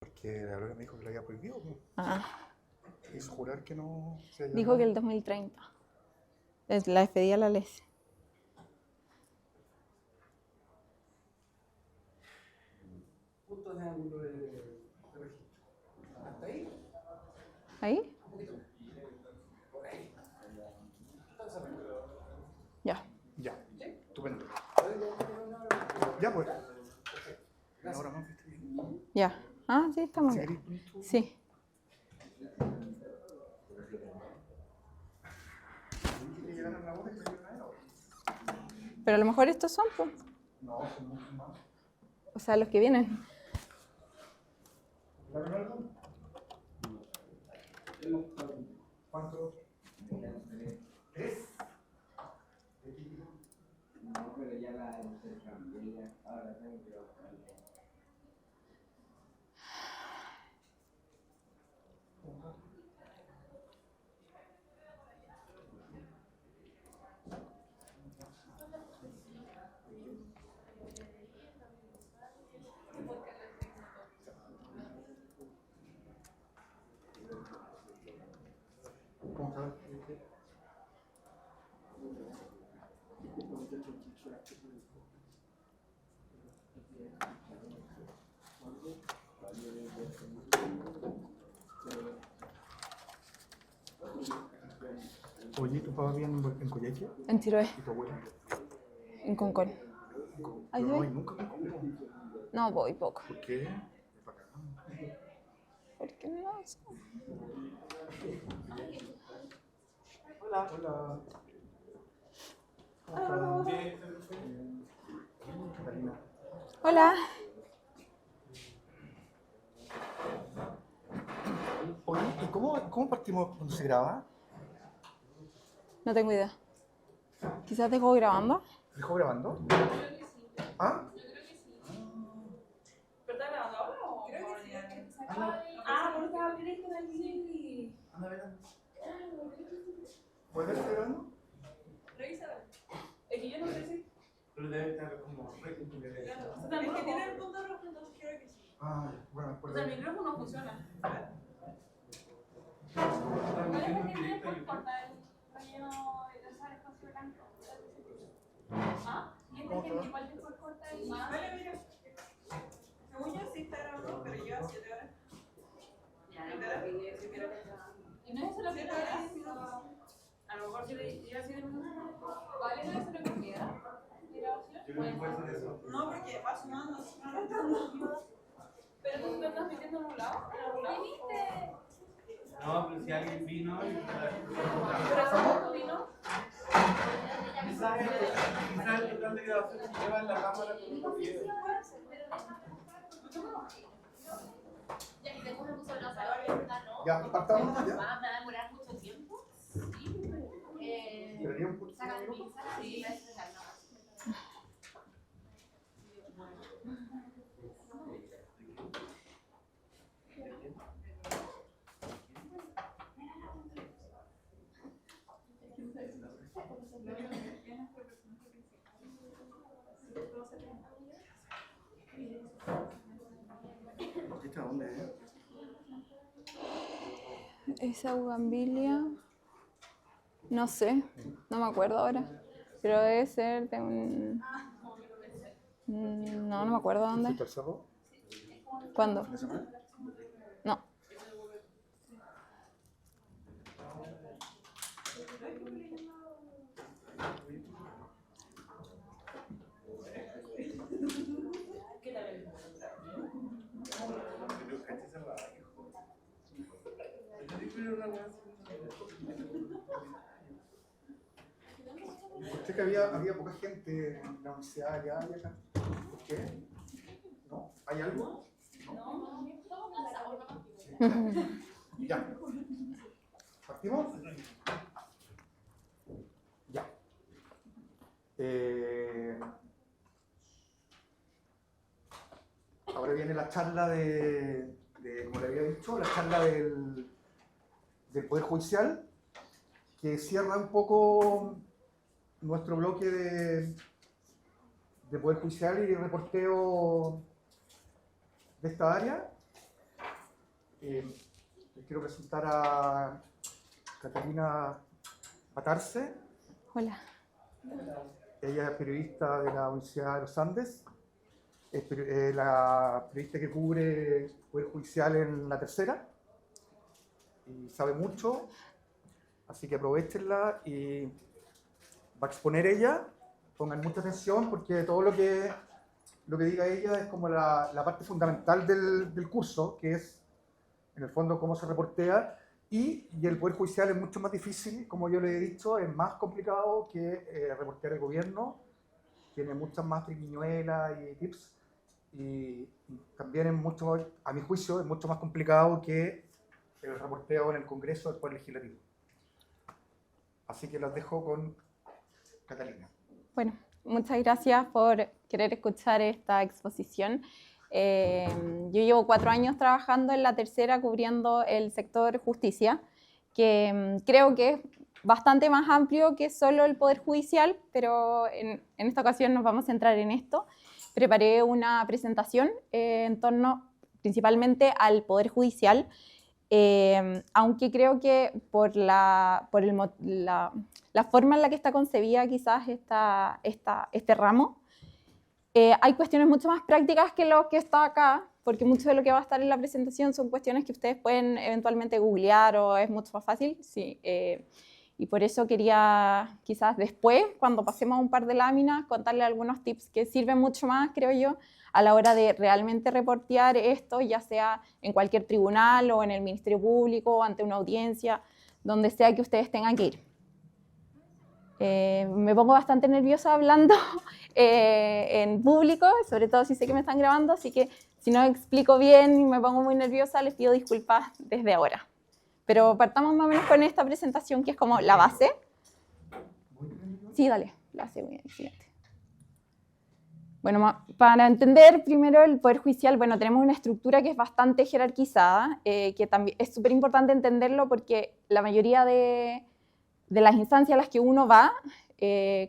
Porque la Gloria me dijo que lo había prohibido, po. Ah, Hizo jurar que no se había dijo que el 2030. Es la despedida a la Leslie. Puntos de ángulo de registro. ¿Hasta ahí? ¿Ahí? Un poquito más. Por ahí. Entonces, Ya. Ya, ¿sí? estupendo. No. Ya, pues. Gracias. Ahora más que estoy bien. Ya. Ah, sí, estamos Si bien. queréis poner tú. Sí. Que llegaran a la hora y que llegaran a la hora. Pero a lo mejor estos son, pues. No, son muchos más. O sea, los que vienen. ¿Claro, algo? ¿Cuántos? ¿Tres? No, pero ya la intercambié. Ahora tengo que bajarle. ¿Cómo sabes? Oye, ¿tu papá vive en Coyhaique? En Chiloé. ¿Y tu abuela? En Concón. Ahí Pero no voy. hay nunca conmigo. No, voy poco. ¿Por qué? Es bacán. Porque no sé. Hola. Hola. ¿Cómo estás? Catalina. Hola. Oye, ¿y cómo partimos cuando se graba? No tengo idea. Quizás dejó grabando. ¿Dejó grabando? ¿Ah? ¿Pero está grabando ahora o? Creo que sí, es que te sacó Anda. ahí. Ah, pero estaba directo en el link. Anda, ven. ¿Puedes ver grabando? Revísalo. Es que yo no sé si. Pero debe estar como Es que tiene el punto rojo, entonces creo que sí. Ah, bueno, O sea, el micrófono funciona. ¿Cuál es el que tiene por cortar el relleno de ese espacio blanco? ¿Ah? ¿Y este que igual te por cortar el más? Vale, mira. Según yo sí está grabando, pero lleva 7 horas. ¿Y no es eso lo que 7 te horas da? y 10 minutos. A lo mejor si le lleva 7 minutos. ¿Cuál es eso lo que queda? No, porque va sumando, sumando. ¿Pero tú te estás metiendo en un lado? ¿Viniste? No, pero si alguien vino y... ¿Pero cómo vino? Quizás el local de grabación se lleva en la cámara con un video. Ya, y después me puso la sala, ¿no? Ya, partamos ya. ¿Va a demorar mucho tiempo? Sí. ¿Esperaría un poquito? Saca tu pizza. Sí. ¿Esta dónde es? Esa bugambilia. No sé. No me acuerdo ahora. Pero debe ser de un. No, no me acuerdo dónde. ¿Fuiste al cerro? ¿Cuándo? ¿En la semana? No. Escuché que había poca gente en la universidad allá y acá. ¿Por qué? ¿No? ¿Hay algo? ¿No? Ya. ¿Partimos? Ya. Ahora viene la charla como le había dicho, la charla del Poder Judicial, que cierra un poco nuestro bloque de Poder Judicial y reporteo de esta área. Les quiero presentar a Catalina Batarse. Hola. Ella es periodista de la Universidad de los Andes. Es la periodista que cubre Poder Judicial en La Tercera. Y sabe mucho, así que aprovechenla y va a exponer ella. Pongan mucha atención porque todo lo que diga ella es como la parte fundamental del curso, que es en el fondo cómo se reportea, y el Poder Judicial es mucho más difícil, como yo le he dicho, es más complicado que reportear el gobierno, tiene muchas más triquiñuelas y tips, y también es mucho, a mi juicio, es mucho más complicado que el reporteo en el Congreso del Poder Legislativo. Así que los dejo con Catalina. Bueno, muchas gracias por querer escuchar esta exposición. Yo llevo 4 años trabajando en La Tercera cubriendo el sector justicia, que creo que es bastante más amplio que solo el Poder Judicial, pero en esta ocasión nos vamos a centrar en esto. Preparé una presentación en torno principalmente al Poder Judicial, aunque creo que por la forma en la que está concebida quizás este ramo, hay cuestiones mucho más prácticas que lo que está acá, porque mucho de lo que va a estar en la presentación son cuestiones que ustedes pueden eventualmente googlear o es mucho más fácil. Sí, y por eso quería quizás después, cuando pasemos a un par de láminas, contarles algunos tips que sirven mucho más, creo yo, a la hora de realmente reportear esto, ya sea en cualquier tribunal o en el Ministerio Público o ante una audiencia, donde sea que ustedes tengan que ir. Me pongo bastante nerviosa hablando en público, sobre todo si sé que me están grabando, así que si no explico bien y me pongo muy nerviosa, les pido disculpas desde ahora. Pero partamos más o menos con esta presentación, que es como la base. Sí, dale, la base, muy excelente. Bueno, para entender primero el Poder Judicial, bueno, tenemos una estructura que es bastante jerarquizada, que también es súper importante entenderlo porque la mayoría de las instancias a las que uno va,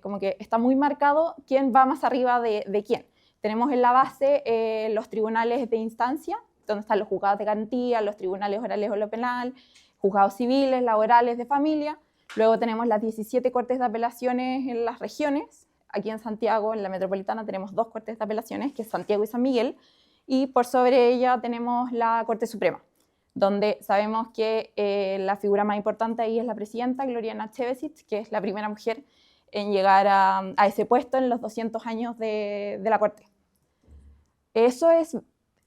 como que está muy marcado quién va más arriba de quién. Tenemos en la base los tribunales de instancia, donde están los juzgados de garantía, los tribunales orales o lo penal, juzgados civiles, laborales, de familia. Luego tenemos las 17 cortes de apelaciones en las regiones. Aquí en Santiago, en la metropolitana, tenemos 2 cortes de apelaciones, que es Santiago y San Miguel. Y por sobre ella tenemos la Corte Suprema, donde sabemos que la figura más importante ahí es la presidenta, Gloriana Chevesic, que es la primera mujer en llegar a ese puesto en los 200 años de la Corte. Eso es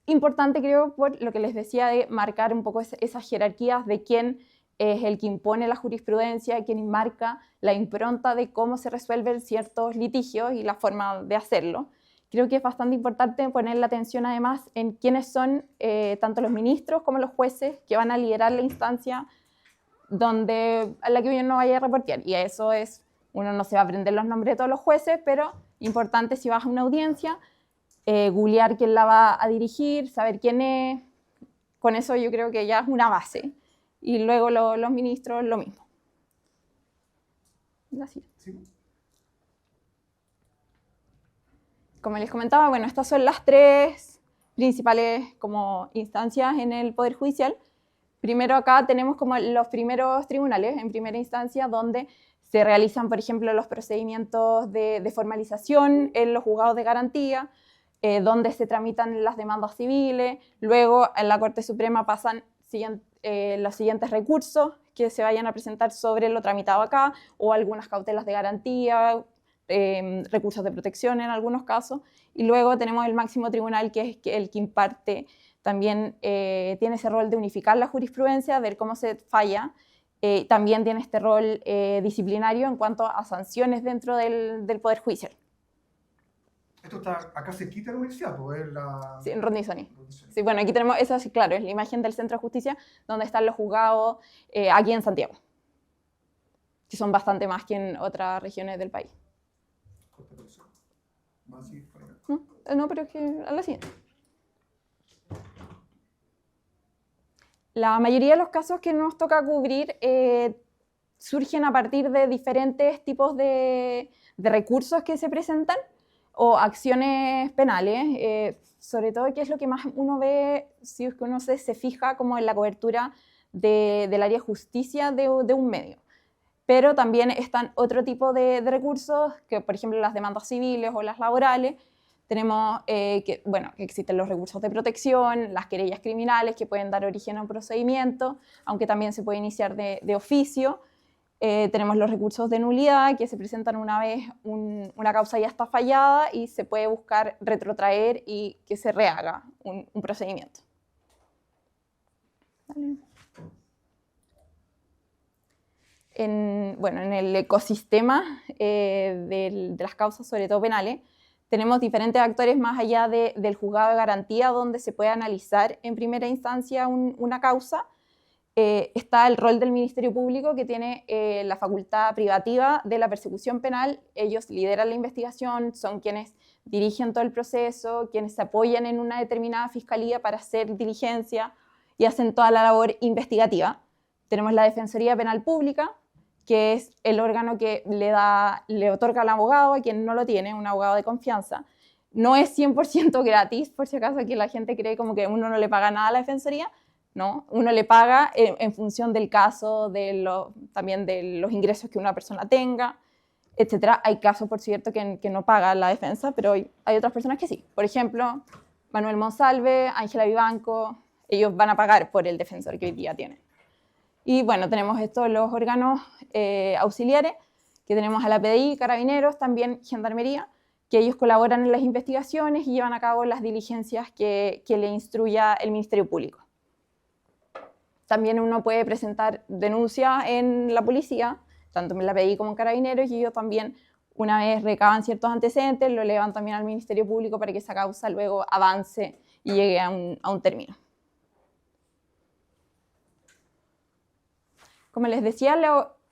importante, creo, por lo que les decía de marcar un poco esas jerarquías de quién es el que impone la jurisprudencia, quién marca la impronta de cómo se resuelven ciertos litigios y la forma de hacerlo. Creo que es bastante importante poner la atención además en quiénes son tanto los ministros como los jueces que van a liderar la instancia a la que uno no vaya a reportear. Y eso es, uno no se va a aprender los nombres de todos los jueces, pero importante si vas a una audiencia, googlear quién la va a dirigir, saber quién es. Con eso yo creo que ya es una base. Y luego los ministros, lo mismo. Así. Sí. Como les comentaba, bueno, estas son las 3 principales como instancias en el Poder Judicial. Primero acá tenemos como los primeros tribunales en primera instancia donde se realizan, por ejemplo, los procedimientos de formalización en los juzgados de garantía, donde se tramitan las demandas civiles. Luego en la Corte Suprema pasan los siguientes recursos que se vayan a presentar sobre lo tramitado acá o algunas cautelas de garantía, recursos de protección en algunos casos, y luego tenemos el máximo tribunal que es el que imparte, también tiene ese rol de unificar la jurisprudencia, ver cómo se falla, también tiene este rol disciplinario en cuanto a sanciones dentro del Poder Judicial. Esto está acá cerquita de la universidad, pues Sí, en Rondizoni. Sí, bueno, aquí tenemos, eso sí, claro, es la imagen del Centro de Justicia, donde están los juzgados aquí en Santiago, que son bastante más que en otras regiones del país. No, pero es que a la siguiente. La mayoría de los casos que nos toca cubrir surgen a partir de diferentes tipos de recursos que se presentan. o acciones penales, sobre todo que es lo que más uno ve si es que uno se fija como en la cobertura del área de justicia de un medio. Pero también están otro tipo de recursos, que por ejemplo las demandas civiles o las laborales. Tenemos que existen los recursos de protección, las querellas criminales que pueden dar origen a un procedimiento, aunque también se puede iniciar de oficio. Tenemos los recursos de nulidad, que se presentan una vez una causa ya está fallada y se puede buscar retrotraer y que se rehaga un procedimiento. Dale. En el ecosistema de las causas, sobre todo penales, tenemos diferentes actores más allá del juzgado de garantía, donde se puede analizar en primera instancia una causa. Está el rol del Ministerio Público, que tiene la facultad privativa de la persecución penal. Ellos lideran la investigación, son quienes dirigen todo el proceso, quienes se apoyan en una determinada fiscalía para hacer diligencia y hacen toda la labor investigativa. Tenemos la Defensoría Penal Pública, que es el órgano que le otorga al abogado, a quien no lo tiene, un abogado de confianza. No es 100% gratis, por si acaso que la gente cree como que uno no le paga nada a la Defensoría. No, uno le paga en función del caso, también de los ingresos que una persona tenga, etc. Hay casos, por cierto, que no paga la defensa, pero hay otras personas que sí. Por ejemplo, Manuel Monsalve, Ángela Vivanco, ellos van a pagar por el defensor que hoy día tienen. Y bueno, tenemos los órganos auxiliares, que tenemos a la PDI, Carabineros, también Gendarmería, que ellos colaboran en las investigaciones y llevan a cabo las diligencias que le instruya el Ministerio Público. También uno puede presentar denuncias en la policía, tanto en la PDI como en Carabineros, y ellos también, una vez recaban ciertos antecedentes, lo elevan también al Ministerio Público para que esa causa luego avance y llegue a un término. Como les decía,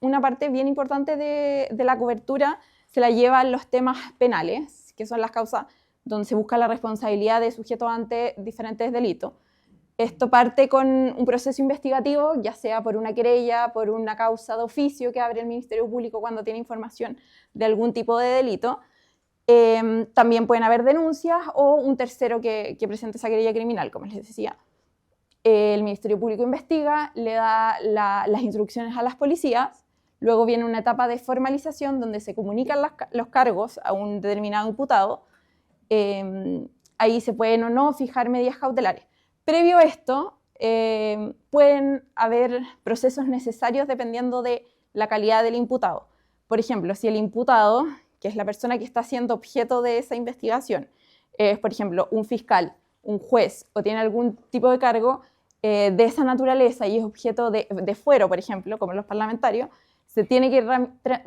una parte bien importante de la cobertura se la llevan los temas penales, que son las causas donde se busca la responsabilidad de sujetos ante diferentes delitos. Esto parte con un proceso investigativo, ya sea por una querella, por una causa de oficio que abre el Ministerio Público cuando tiene información de algún tipo de delito. También pueden haber denuncias o un tercero que presente esa querella criminal, como les decía. El Ministerio Público investiga, le da las instrucciones a las policías, luego viene una etapa de formalización donde se comunican los cargos a un determinado imputado. Ahí se pueden o no fijar medidas cautelares. Previo a esto, pueden haber procesos necesarios dependiendo de la calidad del imputado. Por ejemplo, si el imputado, que es la persona que está siendo objeto de esa investigación, es, por ejemplo, un fiscal, un juez o tiene algún tipo de cargo de esa naturaleza y es objeto de fuero, por ejemplo, como los parlamentarios, se tiene que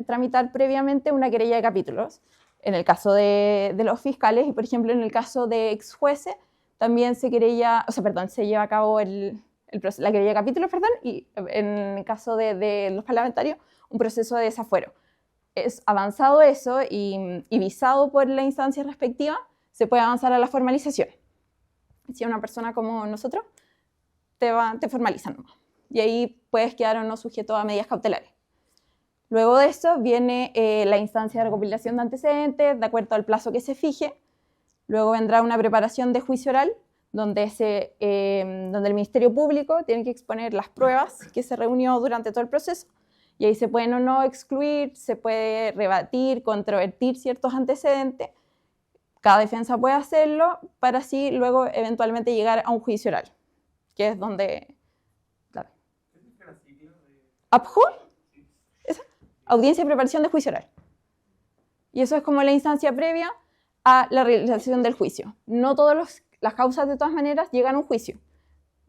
tramitar previamente una querella de capítulos, en el caso de los fiscales, y por ejemplo en el caso de ex jueces, también se lleva a cabo la querella de capítulos, y en el caso de los parlamentarios, un proceso de desafuero. Es avanzado eso y visado por la instancia respectiva, se puede avanzar a la formalización. Si una persona como nosotros, te formalizan nomás. Y ahí puedes quedar o no sujeto a medidas cautelares. Luego de eso viene la instancia de recopilación de antecedentes, de acuerdo al plazo que se fije. Luego vendrá una preparación de juicio oral, donde el Ministerio Público tiene que exponer las pruebas que se reunió durante todo el proceso, y ahí se pueden o no excluir, se puede rebatir, controvertir ciertos antecedentes. Cada defensa puede hacerlo para así luego eventualmente llegar a un juicio oral, que es donde... Claro. ¿APJU? ¿Esa? Audiencia de preparación de juicio oral. Y eso es como la instancia previa a la realización del juicio. No todas las causas, de todas maneras, llegan a un juicio.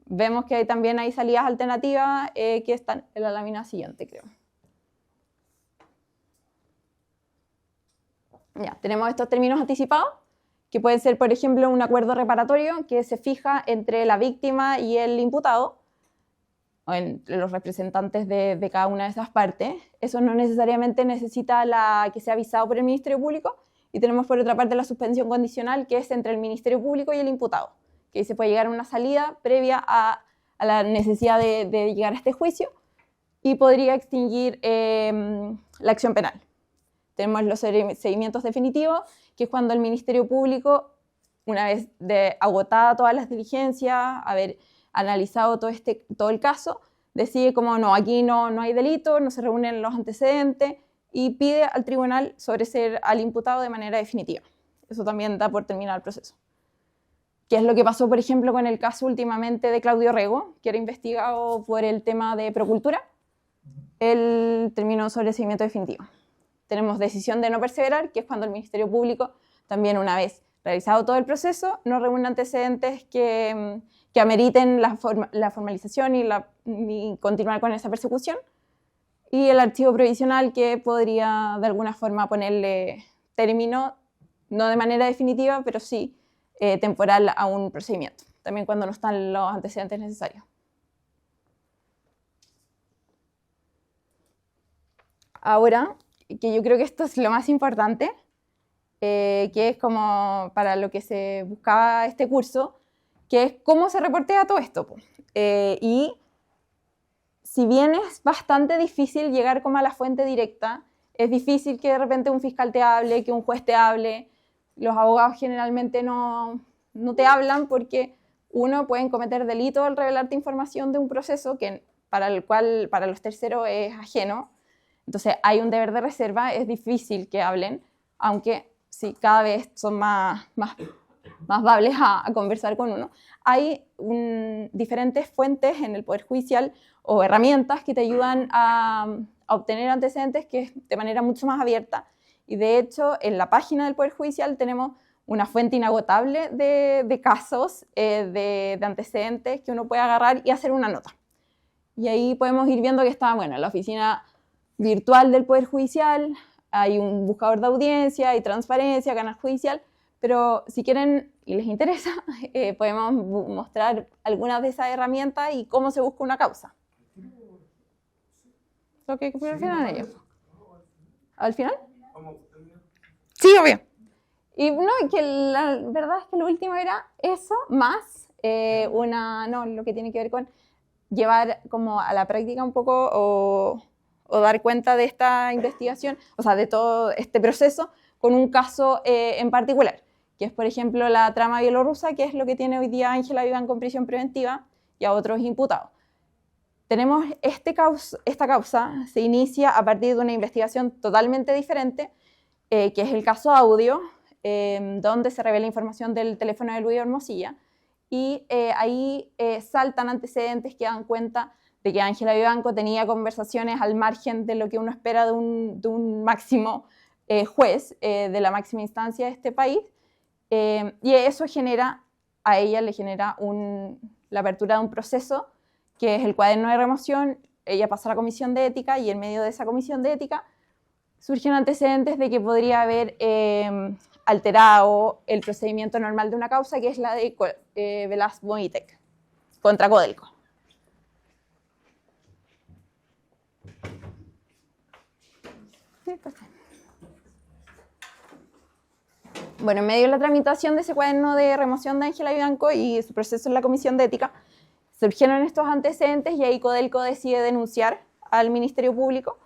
Vemos que también hay salidas alternativas que están en la lámina siguiente, creo. Ya, tenemos estos términos anticipados, que pueden ser, por ejemplo, un acuerdo reparatorio que se fija entre la víctima y el imputado, o entre los representantes de cada una de esas partes. Eso no necesariamente necesita que sea avisado por el Ministerio Público. Y tenemos, por otra parte, la suspensión condicional, que es entre el Ministerio Público y el imputado, que ahí se puede llegar a una salida previa a la necesidad de llegar a este juicio y podría extinguir la acción penal. Tenemos los seguimientos definitivos, que es cuando el Ministerio Público, una vez agotada todas las diligencias, haber analizado todo el caso, decide como no, aquí no hay delito, no se reúnen los antecedentes y pide al tribunal sobreseer al imputado de manera definitiva. Eso también da por terminar el proceso. ¿Qué es lo que pasó, por ejemplo, con el caso últimamente de Claudio Rego, que era investigado por el tema de Procultura? Él terminó sobreseimiento definitivo. Tenemos decisión de no perseverar, que es cuando el Ministerio Público, también una vez realizado todo el proceso, no reúne antecedentes que ameriten la formalización y continuar con esa persecución. Y el archivo provisional, que podría de alguna forma ponerle término, no de manera definitiva, pero sí temporal a un procedimiento, también cuando no están los antecedentes necesarios. Ahora, que yo creo que esto es lo más importante, que es como para lo que se buscaba este curso, que es cómo se reportea todo esto. Y si bien es bastante difícil llegar como a la fuente directa, es difícil que de repente un fiscal te hable, que un juez te hable, los abogados generalmente no te hablan porque, uno, pueden cometer delito al revelarte información de un proceso que para el cual para los terceros es ajeno. Entonces hay un deber de reserva, es difícil que hablen, aunque sí, cada vez son más dables a conversar con uno. Hay diferentes fuentes en el Poder Judicial o herramientas que te ayudan a obtener antecedentes que es de manera mucho más abierta. Y de hecho, en la página del Poder Judicial tenemos una fuente inagotable de casos, de antecedentes que uno puede agarrar y hacer una nota. Y ahí podemos ir viendo que está, bueno, en la oficina virtual del Poder Judicial, hay un buscador de audiencia, hay transparencia, canal judicial, pero si quieren y les interesa, podemos mostrar algunas de esas herramientas y cómo se busca una causa. Lo que prefieran ellos. ¿Al final? Sí, obvio. Y no, que la verdad es que lo último era eso, más lo que tiene que ver con llevar como a la práctica un poco o dar cuenta de esta investigación, o sea, de todo este proceso, con un caso en particular, que es, por ejemplo, la trama bielorrusa, que es lo que tiene hoy día Ángela Vivanco con prisión preventiva y a otros imputados. Tenemos esta causa, se inicia a partir de una investigación totalmente diferente, que es el caso Audio, donde se revela información del teléfono de Luis Hermosilla, y ahí saltan antecedentes que dan cuenta de que Ángela Vivanco tenía conversaciones al margen de lo que uno espera de un máximo juez de la máxima instancia de este país, y eso a ella le genera la apertura de un proceso que es el cuaderno de remoción. Ella pasa a la comisión de ética y en medio de esa comisión de ética surgen antecedentes de que podría haber alterado el procedimiento normal de una causa, que es la de Velaz Boitec contra Codelco. Bueno, en medio de la tramitación de ese cuaderno de remoción de Ángela Vivanco y su proceso en la comisión de ética, surgieron estos antecedentes y ahí Codelco decide denunciar al Ministerio Público.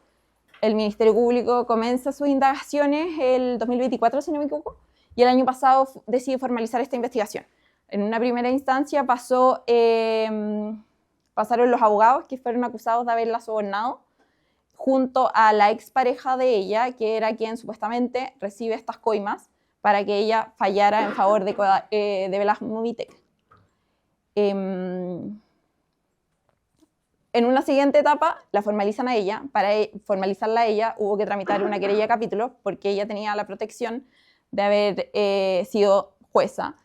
El Ministerio Público comienza sus indagaciones el 2024, si no me equivoco, y el año pasado decide formalizar esta investigación. En una primera instancia pasaron los abogados que fueron acusados de haberla sobornado, junto a la expareja de ella, que era quien supuestamente recibe estas coimas para que ella fallara en favor de Velaz Boitec. En una siguiente etapa la formalizan a ella. Para formalizarla a ella hubo que tramitar una querella de capítulo porque ella tenía la protección de haber sido jueza.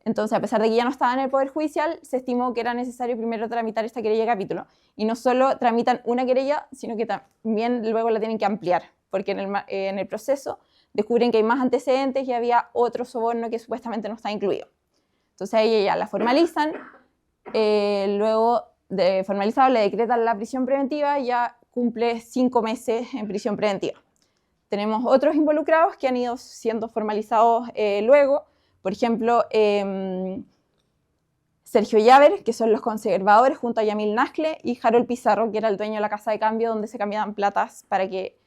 Entonces, a pesar de que ya no estaba en el Poder Judicial, se estimó que era necesario primero tramitar esta querella de capítulo. Y no solo tramitan una querella, sino que también luego la tienen que ampliar, porque en el proceso descubren que hay más antecedentes y había otro soborno que supuestamente no está incluido. Entonces a ella ya la formalizan, luego de formalizado le decretan la prisión preventiva y ya cumple 5 meses en prisión preventiva. Tenemos otros involucrados que han ido siendo formalizados luego, por ejemplo, Sergio Llaver, que son los conservadores, junto a Yamil Nascle, y Harold Pizarro, que era el dueño de la casa de cambio donde se cambiaban platas para que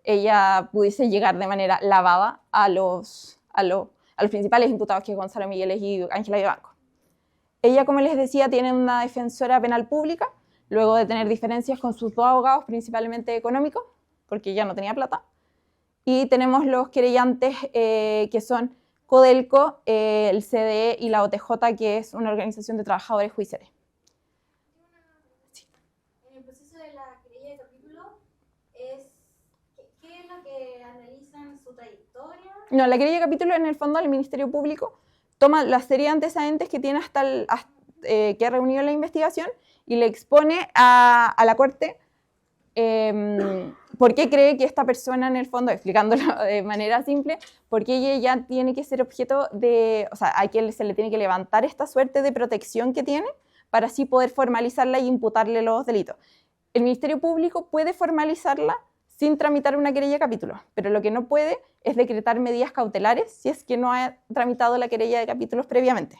ella pudiese llegar de manera lavada a los principales imputados, que es Gonzalo Migueles y Ángela Vivanco. Ella, como les decía, tiene una defensora penal pública, luego de tener diferencias con sus dos abogados, principalmente económicos, porque ya no tenía plata. Y tenemos los querellantes que son Codelco, el CDE y la OTJ, que es una organización de trabajadores judiciales. En el proceso de la querella de capítulo, ¿qué es lo que analizan su trayectoria? No, la querella de capítulo, en el fondo, el Ministerio Público toma la serie de antecedentes que tiene que ha reunido la investigación y le expone a la Corte por qué cree que esta persona, en el fondo, explicándolo de manera simple, por qué ella ya tiene que ser objeto de, o sea, a quien se le tiene que levantar esta suerte de protección que tiene para así poder formalizarla y imputarle los delitos. El Ministerio Público puede formalizarla sin tramitar una querella de capítulo, pero lo que no puede es decretar medidas cautelares si es que no ha tramitado la querella de capítulos previamente.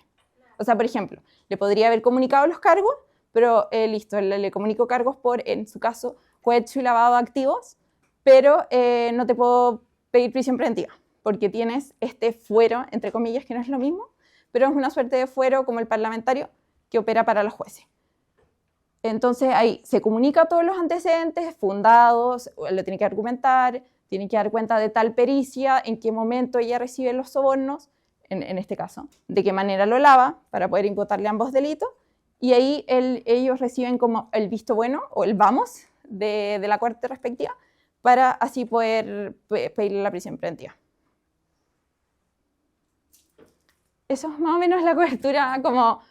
O sea, por ejemplo, le podría haber comunicado los cargos, pero listo, le comunico cargos por, en su caso, cohecho y lavado de activos, pero no te puedo pedir prisión preventiva, porque tienes este fuero, entre comillas, que no es lo mismo, pero es una suerte de fuero como el parlamentario que opera para los jueces. Entonces ahí se comunica todos los antecedentes fundados, lo tiene que argumentar, tiene que dar cuenta de tal pericia, en qué momento ella recibe los sobornos, en este caso, de qué manera lo lava para poder imputarle ambos delitos, y ahí ellos reciben como el visto bueno o el vamos de la Corte respectiva para así poder pedirle la prisión preventiva. Eso es más o menos la cobertura como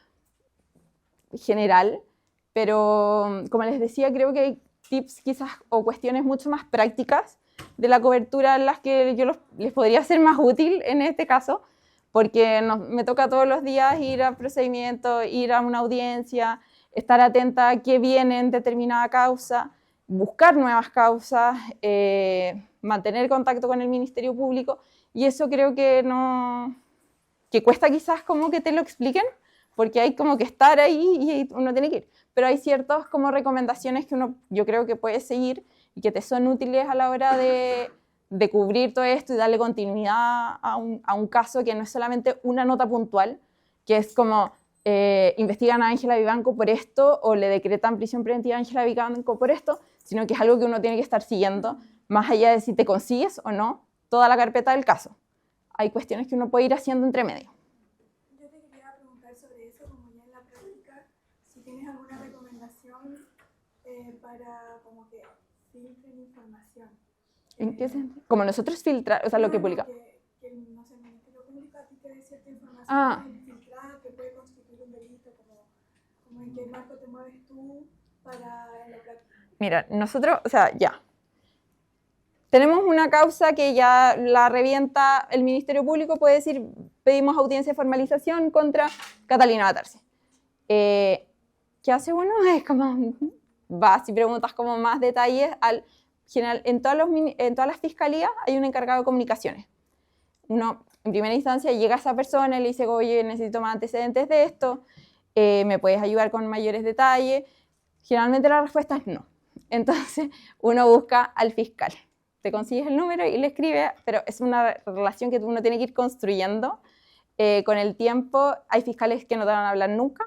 general. Pero, como les decía, creo que hay tips quizás o cuestiones mucho más prácticas de la cobertura en las que yo les podría ser más útil en este caso, porque me toca todos los días ir a procedimientos, ir a una audiencia, estar atenta a qué viene en determinada causa, buscar nuevas causas, mantener contacto con el Ministerio Público, y eso creo que cuesta quizás como que te lo expliquen, porque hay como que estar ahí y uno tiene que ir. Pero hay ciertas como recomendaciones que yo creo que puedes seguir y que te son útiles a la hora de cubrir todo esto y darle continuidad a un caso que no es solamente una nota puntual, que es como investigan a Ángela Vivanco por esto o le decretan prisión preventiva a Ángela Vivanco por esto, sino que es algo que uno tiene que estar siguiendo, más allá de si te consigues o no toda la carpeta del caso. Hay cuestiones que uno puede ir haciendo entre medio. ¿Tienes alguna recomendación para como que filtren información? ¿En qué sentido? Como nosotros filtrar, o sea, lo que publicamos. Que no sé, el Ministerio Público a ti te dé cierta información filtrada que puede constituir un delito, como en qué marco te mueves tú para la práctica. Mira, nosotros, o sea, ya. Tenemos una causa que ya la revienta el Ministerio Público, puede decir, pedimos audiencia de formalización contra Catalina Batarse. ¿Qué hace uno? Es como, vas y preguntas como más detalles. En todas las fiscalías hay un encargado de comunicaciones. Uno, en primera instancia, llega a esa persona y le dice, oye, necesito más antecedentes de esto, ¿me puedes ayudar con mayores detalles? Generalmente la respuesta es no. Entonces, uno busca al fiscal. Te consigues el número y le escribe, pero es una relación que uno tiene que ir construyendo. Con el tiempo, hay fiscales que no te van a hablar nunca.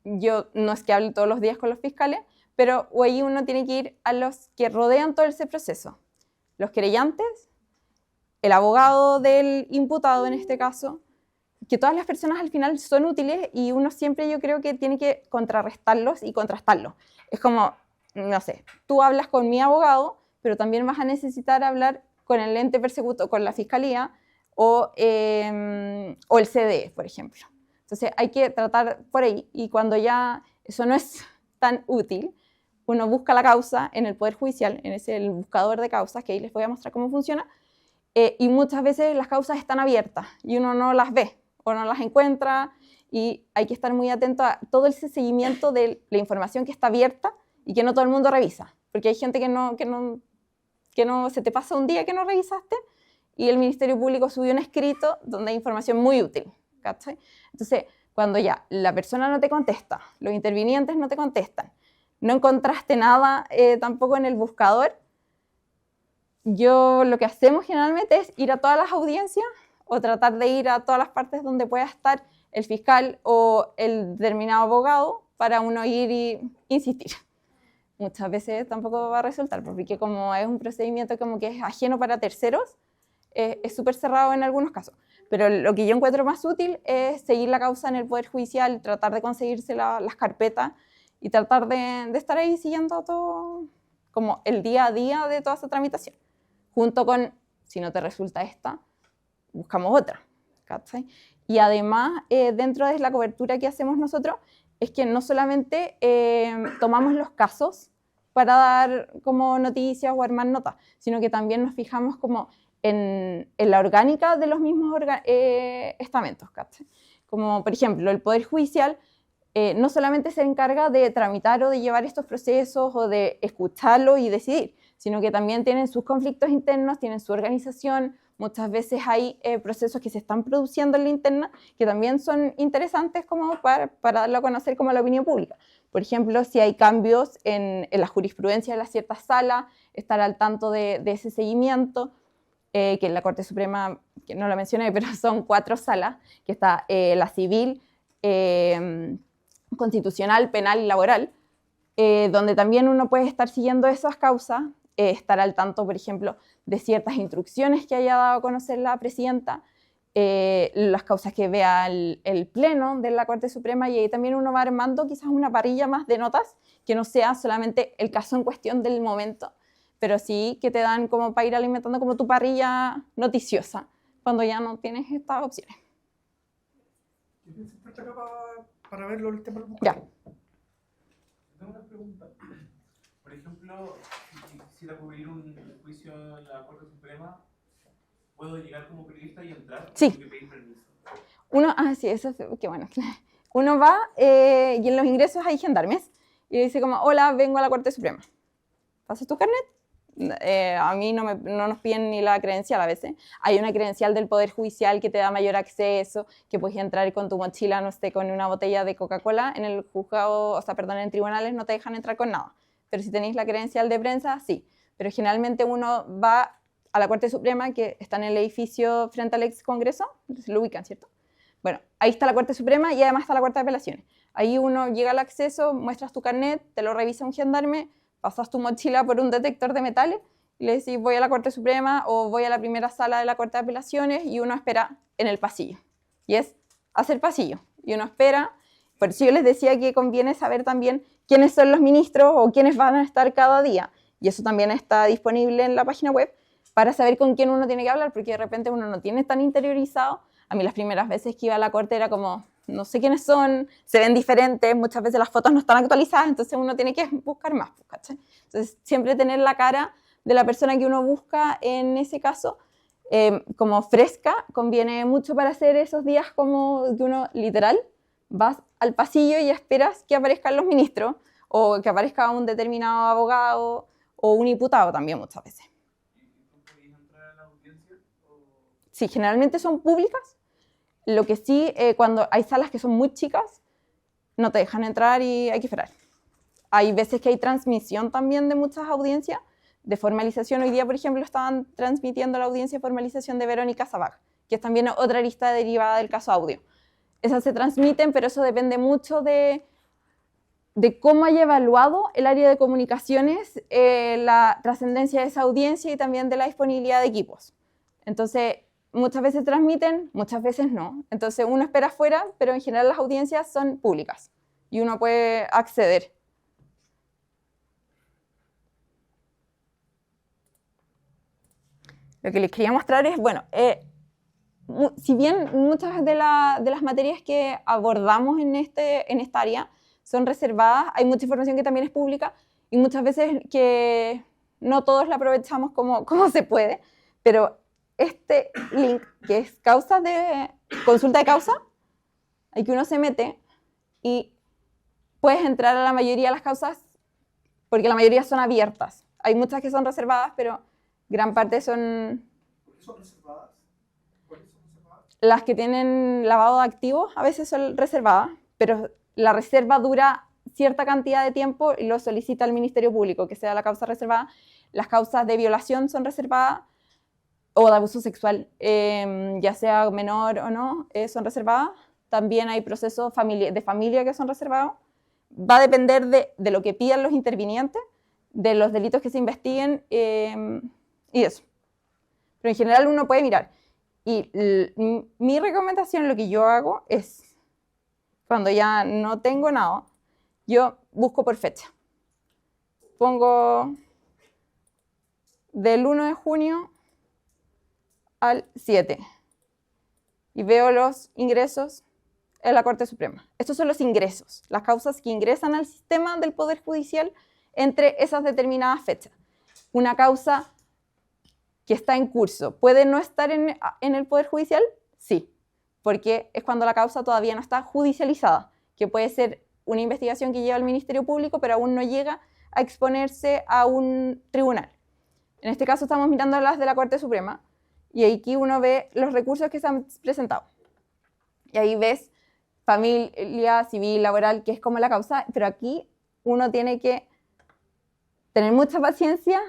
Yo no es que hable todos los días con los fiscales, pero ahí uno tiene que ir a los que rodean todo ese proceso. Los querellantes, el abogado del imputado en este caso, que todas las personas al final son útiles y uno siempre yo creo que tiene que contrarrestarlos y contrastarlos. Es como, no sé, tú hablas con mi abogado, pero también vas a necesitar hablar con el ente persecutor, con la fiscalía o el CDE, por ejemplo. Entonces hay que tratar por ahí, y cuando ya eso no es tan útil, uno busca la causa en el Poder Judicial, en el buscador de causas, que ahí les voy a mostrar cómo funciona, y muchas veces las causas están abiertas y uno no las ve o no las encuentra, y hay que estar muy atento a todo ese seguimiento de la información que está abierta y que no todo el mundo revisa, porque hay gente que no se te pasa un día que no revisaste, y el Ministerio Público subió un escrito donde hay información muy útil. ¿Cachai? Entonces, cuando ya la persona no te contesta, los intervinientes no te contestan, no encontraste nada tampoco en el buscador, yo lo que hacemos generalmente es ir a todas las audiencias o tratar de ir a todas las partes donde pueda estar el fiscal o el determinado abogado para uno ir y insistir. Muchas veces tampoco va a resultar, porque como es un procedimiento como que es ajeno para terceros, es súper cerrado en algunos casos. Pero lo que yo encuentro más útil es seguir la causa en el Poder Judicial, tratar de conseguirse las carpetas y tratar de estar ahí siguiendo todo, como el día a día de toda esa tramitación. Junto con, si no te resulta esta, buscamos otra, ¿cachai? Y además, dentro de la cobertura que hacemos nosotros, es que no solamente tomamos los casos para dar como noticias o armar notas, sino que también nos fijamos como en la orgánica de los mismos estamentos, ¿cachai? Como, por ejemplo, el Poder Judicial no solamente se encarga de tramitar o de llevar estos procesos o de escucharlo y decidir, sino que también tienen sus conflictos internos, tienen su organización. Muchas veces hay procesos que se están produciendo en la interna que también son interesantes como para darlo a conocer como a la opinión pública. Por ejemplo, si hay cambios en la jurisprudencia de las ciertas salas, estar al tanto de ese seguimiento, que en la Corte Suprema, que no la mencioné, pero son 4 salas, que está la civil, constitucional, penal y laboral, donde también uno puede estar siguiendo esas causas, estar al tanto, por ejemplo, de ciertas instrucciones que haya dado a conocer la presidenta, las causas que vea el pleno de la Corte Suprema, y ahí también uno va armando quizás una parrilla más de notas, que no sea solamente el caso en cuestión del momento, pero sí que te dan como para ir alimentando como tu parrilla noticiosa, cuando ya no tienes estas opciones. Siempre está acá para verlo el tema del Ya. Tengo una pregunta. Por ejemplo, si quisiera cubrir un juicio en la Corte Suprema, ¿puedo llegar como periodista y entrar? Sí. ¿Tengo que pedir permiso? Sí, eso es, qué bueno. Uno va y en los ingresos hay gendarmes y dice como, hola, vengo a la Corte Suprema. ¿Pasas tu carnet? A mí no nos piden ni la credencial a veces. Hay una credencial del Poder Judicial que te da mayor acceso, que puedes entrar con tu mochila, no sé, con una botella de Coca-Cola. En el juzgado, o sea, perdón, en tribunales no te dejan entrar con nada. Pero si tenéis la credencial de prensa, sí. Pero generalmente uno va a la Corte Suprema, que está en el edificio frente al ex Congreso, lo ubican, ¿cierto? Bueno, ahí está la Corte Suprema y además está la Corte de Apelaciones. Ahí uno llega al acceso, muestras tu carnet, te lo revisa un gendarme, pasas tu mochila por un detector de metales y le decís voy a la Corte Suprema o voy a la primera sala de la Corte de Apelaciones, y uno espera en el pasillo. Y es hacer pasillo. Y uno espera. Por eso yo les decía que conviene saber también quiénes son los ministros o quiénes van a estar cada día. Y eso también está disponible en la página web para saber con quién uno tiene que hablar, porque de repente uno no tiene tan interiorizado. A mí las primeras veces que iba a la Corte era como, no sé quiénes son, se ven diferentes, muchas veces las fotos no están actualizadas, entonces uno tiene que buscar más, ¿cachai? Entonces siempre tener la cara de la persona que uno busca en ese caso como fresca, conviene mucho para hacer esos días como que uno literal vas al pasillo y esperas que aparezcan los ministros o que aparezca un determinado abogado o un diputado también muchas veces. ¿Y tú podías entrar a la audiencia? Sí, generalmente son públicas. Lo que sí, cuando hay salas que son muy chicas, no te dejan entrar y hay que esperar. Hay veces que hay transmisión también de muchas audiencias de formalización. Hoy día, por ejemplo, estaban transmitiendo la audiencia de formalización de Verónica Sabag, que es también otra lista derivada del caso Audio. Esas se transmiten, pero eso depende mucho de cómo haya evaluado el área de comunicaciones la trascendencia de esa audiencia y también de la disponibilidad de equipos. Entonces, muchas veces transmiten, muchas veces no. Entonces uno espera afuera, pero en general las audiencias son públicas y uno puede acceder. Lo que les quería mostrar es, bueno, si bien muchas de las materias que abordamos en esta área son reservadas, hay mucha información que también es pública y muchas veces que no todos la aprovechamos como se puede, pero este link, que es consulta de causa, hay que uno se mete y puedes entrar a la mayoría de las causas, porque la mayoría son abiertas. Hay muchas que son reservadas, pero gran parte son... ¿Por qué son reservadas? ¿Cuáles son reservadas? Las que tienen lavado de activos a veces son reservadas, pero la reserva dura cierta cantidad de tiempo y lo solicita el Ministerio Público, que sea la causa reservada. Las causas de violación son reservadas, o de abuso sexual, ya sea menor o no, son reservadas. También hay procesos de familia que son reservados. Va a depender de lo que pidan los intervinientes, de los delitos que se investiguen y eso. Pero en general uno puede mirar. Y mi recomendación, lo que yo hago es, cuando ya no tengo nada, yo busco por fecha. Pongo del 1 de junio al 7 y veo los ingresos en la Corte Suprema. Estos son los ingresos, las causas que ingresan al sistema del Poder Judicial entre esas determinadas fechas. Una causa que está en curso, ¿puede no estar en el Poder Judicial? Sí, porque es cuando la causa todavía no está judicializada, que puede ser una investigación que lleva al Ministerio Público, pero aún no llega a exponerse a un tribunal. En este caso estamos mirando las de la Corte Suprema, y aquí uno ve los recursos que se han presentado. Y ahí ves familia, civil, laboral, que es como la causa, pero aquí uno tiene que tener mucha paciencia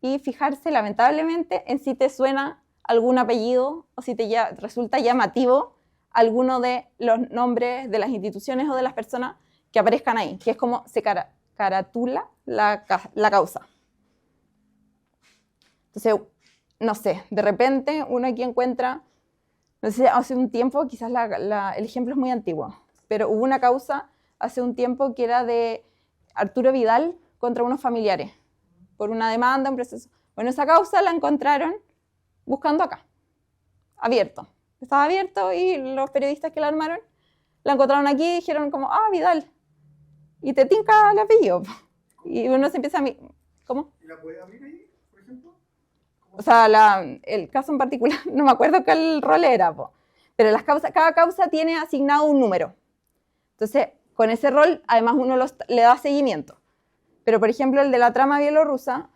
y fijarse, lamentablemente, en si te suena algún apellido o si te resulta llamativo alguno de los nombres de las instituciones o de las personas que aparezcan ahí, que es como se caratula la causa. Entonces, no sé, de repente uno aquí encuentra, no sé, hace un tiempo, quizás el ejemplo es muy antiguo, pero hubo una causa hace un tiempo que era de Arturo Vidal contra unos familiares, por una demanda, un proceso. Bueno, esa causa la encontraron buscando acá, abierto. Estaba abierto y los periodistas que la armaron la encontraron aquí y dijeron como, Vidal, y te tinca el apellido. Y uno se empieza a... ¿Cómo? ¿Y la puede abrir ahí, por ejemplo? O sea, el caso en particular, no me acuerdo qué rol era, pero cada causa tiene asignado un número. Entonces, con ese rol, además uno le da seguimiento. Pero, por ejemplo, el de la trama bielorrusa,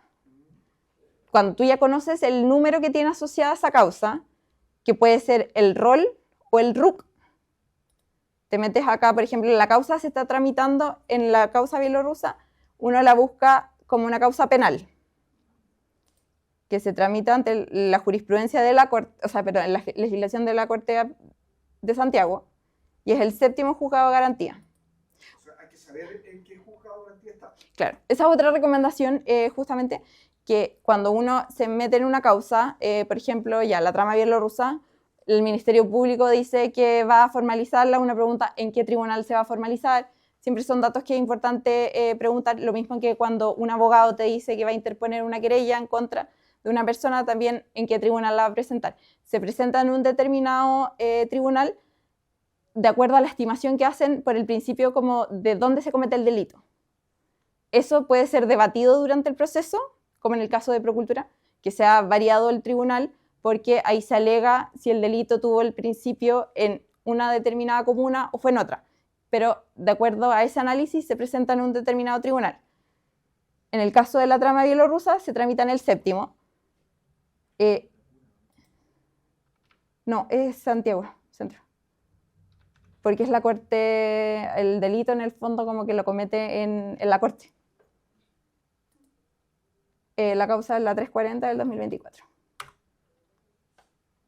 cuando tú ya conoces el número que tiene asociada esa causa, que puede ser el rol o el RUC, te metes acá, por ejemplo, la causa se está tramitando en la causa bielorrusa, uno la busca como una causa penal, que se tramita ante la jurisprudencia de la Corte, en la legislación de la Corte de Santiago, y es el 7º juzgado de garantía. O sea, hay que saber en qué juzgado de garantía está. Claro, esa es otra recomendación, justamente, que cuando uno se mete en una causa, por ejemplo, ya la trama bielorrusa, el Ministerio Público dice que va a formalizarla, una pregunta en qué tribunal se va a formalizar. Siempre son datos que es importante preguntar, lo mismo que cuando un abogado te dice que va a interponer una querella en contra de una persona, también en qué tribunal la va a presentar. Se presenta en un determinado tribunal de acuerdo a la estimación que hacen por el principio como de dónde se comete el delito. Eso puede ser debatido durante el proceso, como en el caso de Procultura, que se ha variado el tribunal, porque ahí se alega si el delito tuvo el principio en una determinada comuna o fue en otra. Pero de acuerdo a ese análisis se presenta en un determinado tribunal. En el caso de la trama bielorrusa se tramita en el 7º. No, es Santiago, centro. Porque es la Corte, el delito en el fondo como que lo comete en la Corte. La causa es la 340 del 2024.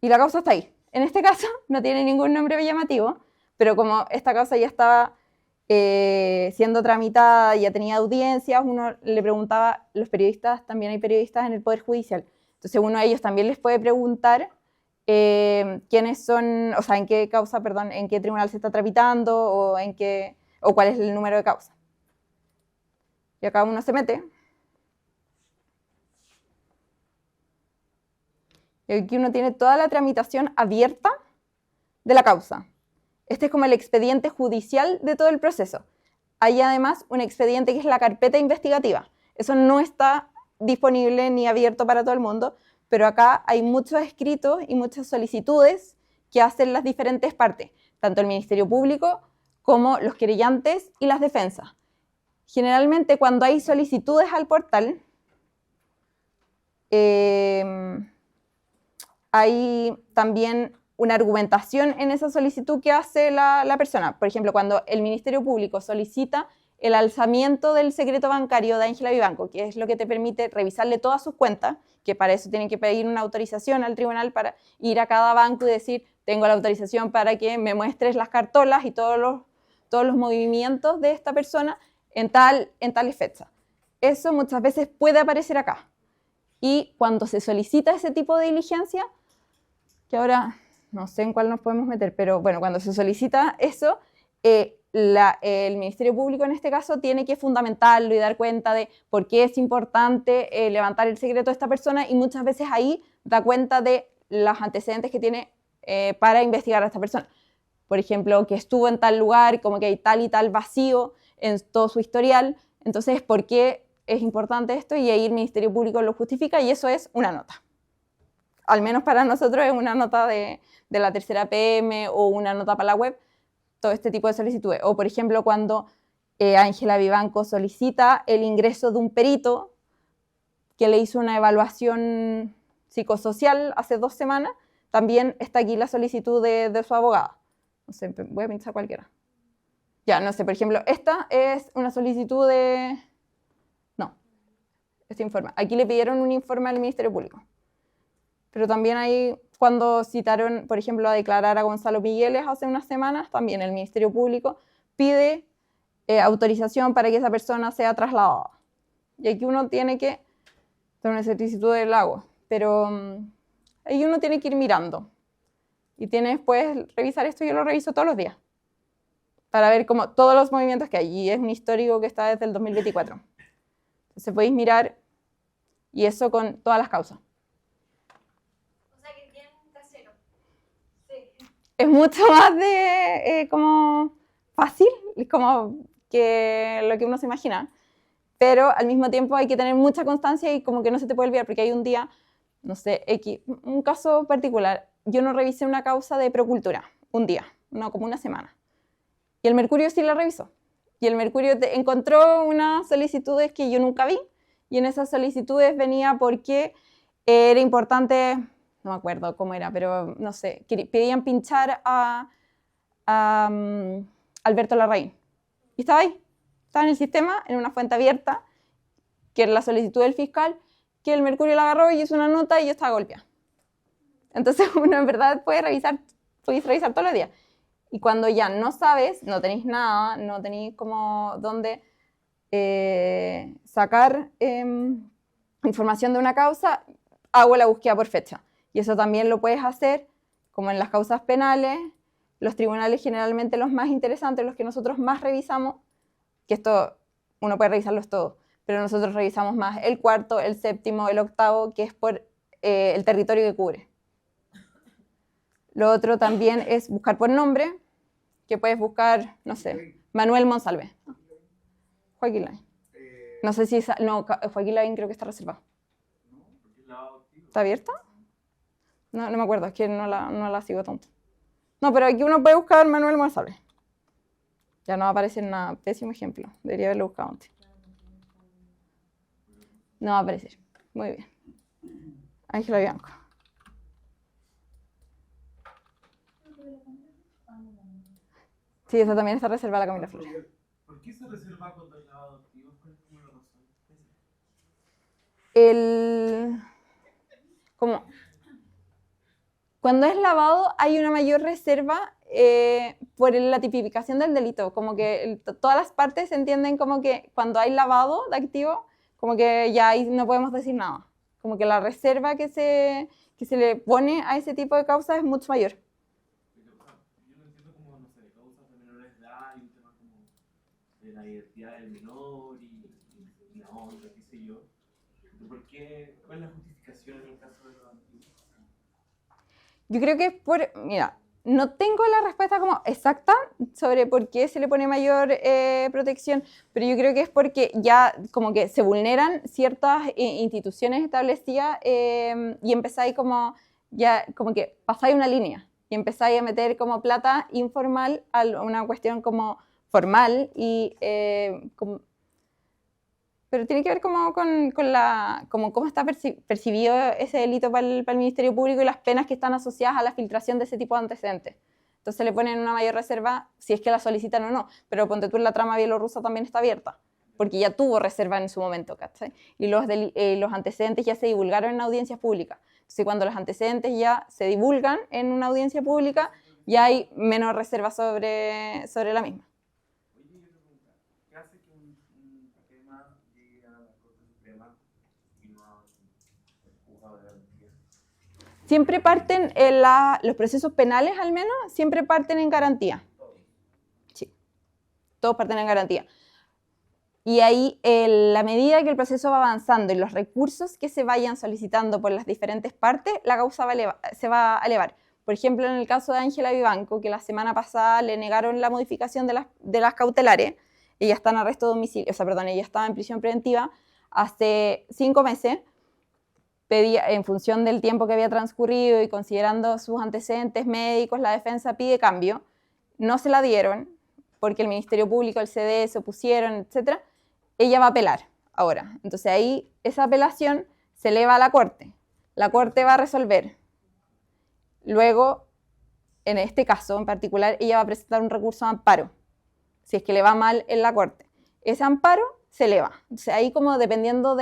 Y la causa está ahí. En este caso no tiene ningún nombre llamativo, pero como esta causa ya estaba siendo tramitada, ya tenía audiencias, uno le preguntaba, los periodistas, también hay periodistas en el Poder Judicial, entonces uno de ellos también les puede preguntar quiénes son, o sea, en qué causa, perdón, en qué tribunal se está tramitando o cuál es el número de causa. Y acá uno se mete. Y aquí uno tiene toda la tramitación abierta de la causa. Este es como el expediente judicial de todo el proceso. Hay además un expediente que es la carpeta investigativa. Eso no está disponible ni abierto para todo el mundo, pero acá hay muchos escritos y muchas solicitudes que hacen las diferentes partes, tanto el Ministerio Público como los querellantes y las defensas. Generalmente cuando hay solicitudes al portal, hay también una argumentación en esa solicitud que hace la persona. Por ejemplo, cuando el Ministerio Público solicita el alzamiento del secreto bancario de Ángela Vivanco, que es lo que te permite revisarle todas sus cuentas, que para eso tienen que pedir una autorización al tribunal para ir a cada banco y decir, tengo la autorización para que me muestres las cartolas y todos los movimientos de esta persona en tales fechas. Eso muchas veces puede aparecer acá. Y cuando se solicita ese tipo de diligencia, que ahora no sé en cuál nos podemos meter, pero bueno, cuando se solicita eso, el Ministerio Público en este caso tiene que fundamentarlo y dar cuenta de por qué es importante levantar el secreto de esta persona, y muchas veces ahí da cuenta de los antecedentes que tiene para investigar a esta persona. Por ejemplo, que estuvo en tal lugar, como que hay tal y tal vacío en todo su historial. Entonces, ¿por qué es importante esto? Y ahí el Ministerio Público lo justifica, y eso es una nota. Al menos para nosotros es una nota de la tercera PM o una nota para la web, todo este tipo de solicitudes. O, por ejemplo, cuando Ángela Vivanco solicita el ingreso de un perito que le hizo una evaluación psicosocial hace 2 semanas, también está aquí la solicitud de su abogada. No sé, voy a pensar cualquiera. Ya, no sé, por ejemplo, esta es una solicitud de... No, este informe. Aquí le pidieron un informe al Ministerio Público. Pero también hay, cuando citaron, por ejemplo, a declarar a Gonzalo Migueles hace unas semanas, también el Ministerio Público pide autorización para que esa persona sea trasladada. Y aquí uno tiene que tener una solicitud del lago, pero ahí uno tiene que ir mirando. Y tiene después revisar esto, yo lo reviso todos los días, para ver como todos los movimientos que hay. Y es un histórico que está desde el 2024. Entonces podéis mirar, y eso con todas las causas. O sea que bien casero. Sí. Es mucho más de como fácil, como que lo que uno se imagina, pero al mismo tiempo hay que tener mucha constancia y como que no se te puede olvidar, porque hay un día, no sé, un caso particular. Yo no revisé una causa de procultura un día, no, como una semana. Y el Mercurio sí la revisó. Y el Mercurio encontró unas solicitudes que yo nunca vi, y en esas solicitudes venía porque era importante, no me acuerdo cómo era, pero no sé, pedían pinchar a Alberto Larraín. Y estaba ahí, estaba en el sistema, en una fuente abierta, que era la solicitud del fiscal, que el Mercurio la agarró y hizo una nota y yo estaba golpeada. Entonces uno en verdad puede revisar todos los días. Y cuando ya no sabes, no tenéis nada, no tenéis como dónde sacar información de una causa, hago la búsqueda por fecha. Y eso también lo puedes hacer, como en las causas penales, los tribunales generalmente los más interesantes, los que nosotros más revisamos, que esto uno puede revisarlos todos, pero nosotros revisamos más el 4º, el 7º, el 8º, que es por el territorio que cubre. Lo otro también es buscar por nombre, que puedes buscar, no sé, Manuel Monsalve. Joaquín Lavín. No sé si... No, Joaquín Lavín creo que está reservado. ¿Está abierta? No me acuerdo, es que no la sigo tanto. No, pero aquí uno puede buscar Manuel Monsalve. Ya no va a aparecer nada. Pésimo ejemplo. Debería haberlo buscado antes. No va a aparecer. Muy bien. Ángela Vivanco. Sí, esa también está reservada a la Camila Flores. ¿Por qué se reserva contra el lavado de activos? ¿Cuál es como la razón? Cuando es lavado hay una mayor reserva por la tipificación del delito. Como que todas las partes entienden como que cuando hay lavado de activos, como que ya ahí no podemos decir nada. Como que la reserva que se le pone a ese tipo de causas es mucho mayor. De la identidad del menor y la honra, qué sé yo. ¿Por qué? ¿Cuál es la justificación en el caso de los antiguos? Yo creo que es mira, no tengo la respuesta como exacta sobre por qué se le pone mayor protección, pero yo creo que es porque ya como que se vulneran ciertas instituciones establecidas y empezáis como, ya como que pasáis una línea y empezáis a meter como plata informal a una cuestión como formal, pero tiene que ver como con cómo está percibido ese delito para el Ministerio Público y las penas que están asociadas a la filtración de ese tipo de antecedentes. entonces le ponen una mayor reserva si es que la solicitan o no, pero ponte tú, la trama bielorrusa también está abierta, porque ya tuvo reserva en su momento, ¿cachai? Y los antecedentes ya se divulgaron en audiencias públicas. Entonces, cuando los antecedentes ya se divulgan en una audiencia pública, ya hay menos reserva sobre la misma. Oye, y otra pregunta. ¿Qué hace que un tema llegue a la Corte Suprema y no a un juzgado de garantía? Siempre parten, los procesos penales al menos, siempre parten en garantía. Sí, todos parten en garantía. Y ahí, la medida que el proceso va avanzando y los recursos que se vayan solicitando por las diferentes partes, la causa se va a elevar. Por ejemplo, en el caso de Ángela Vivanco, que la semana pasada le negaron la modificación de las cautelares, ella está en arresto domicilio, ella estaba en prisión preventiva hace 5 meses, en función del tiempo que había transcurrido y considerando sus antecedentes médicos, la defensa pide cambio, no se la dieron, porque el Ministerio Público, el CD se opusieron, etc. Ella va a apelar ahora. Entonces ahí esa apelación se eleva a la Corte. La Corte va a resolver. Luego, en este caso en particular, ella va a presentar un recurso de amparo, si es que le va mal en la Corte. Ese amparo se eleva. Entonces ahí, como dependiendo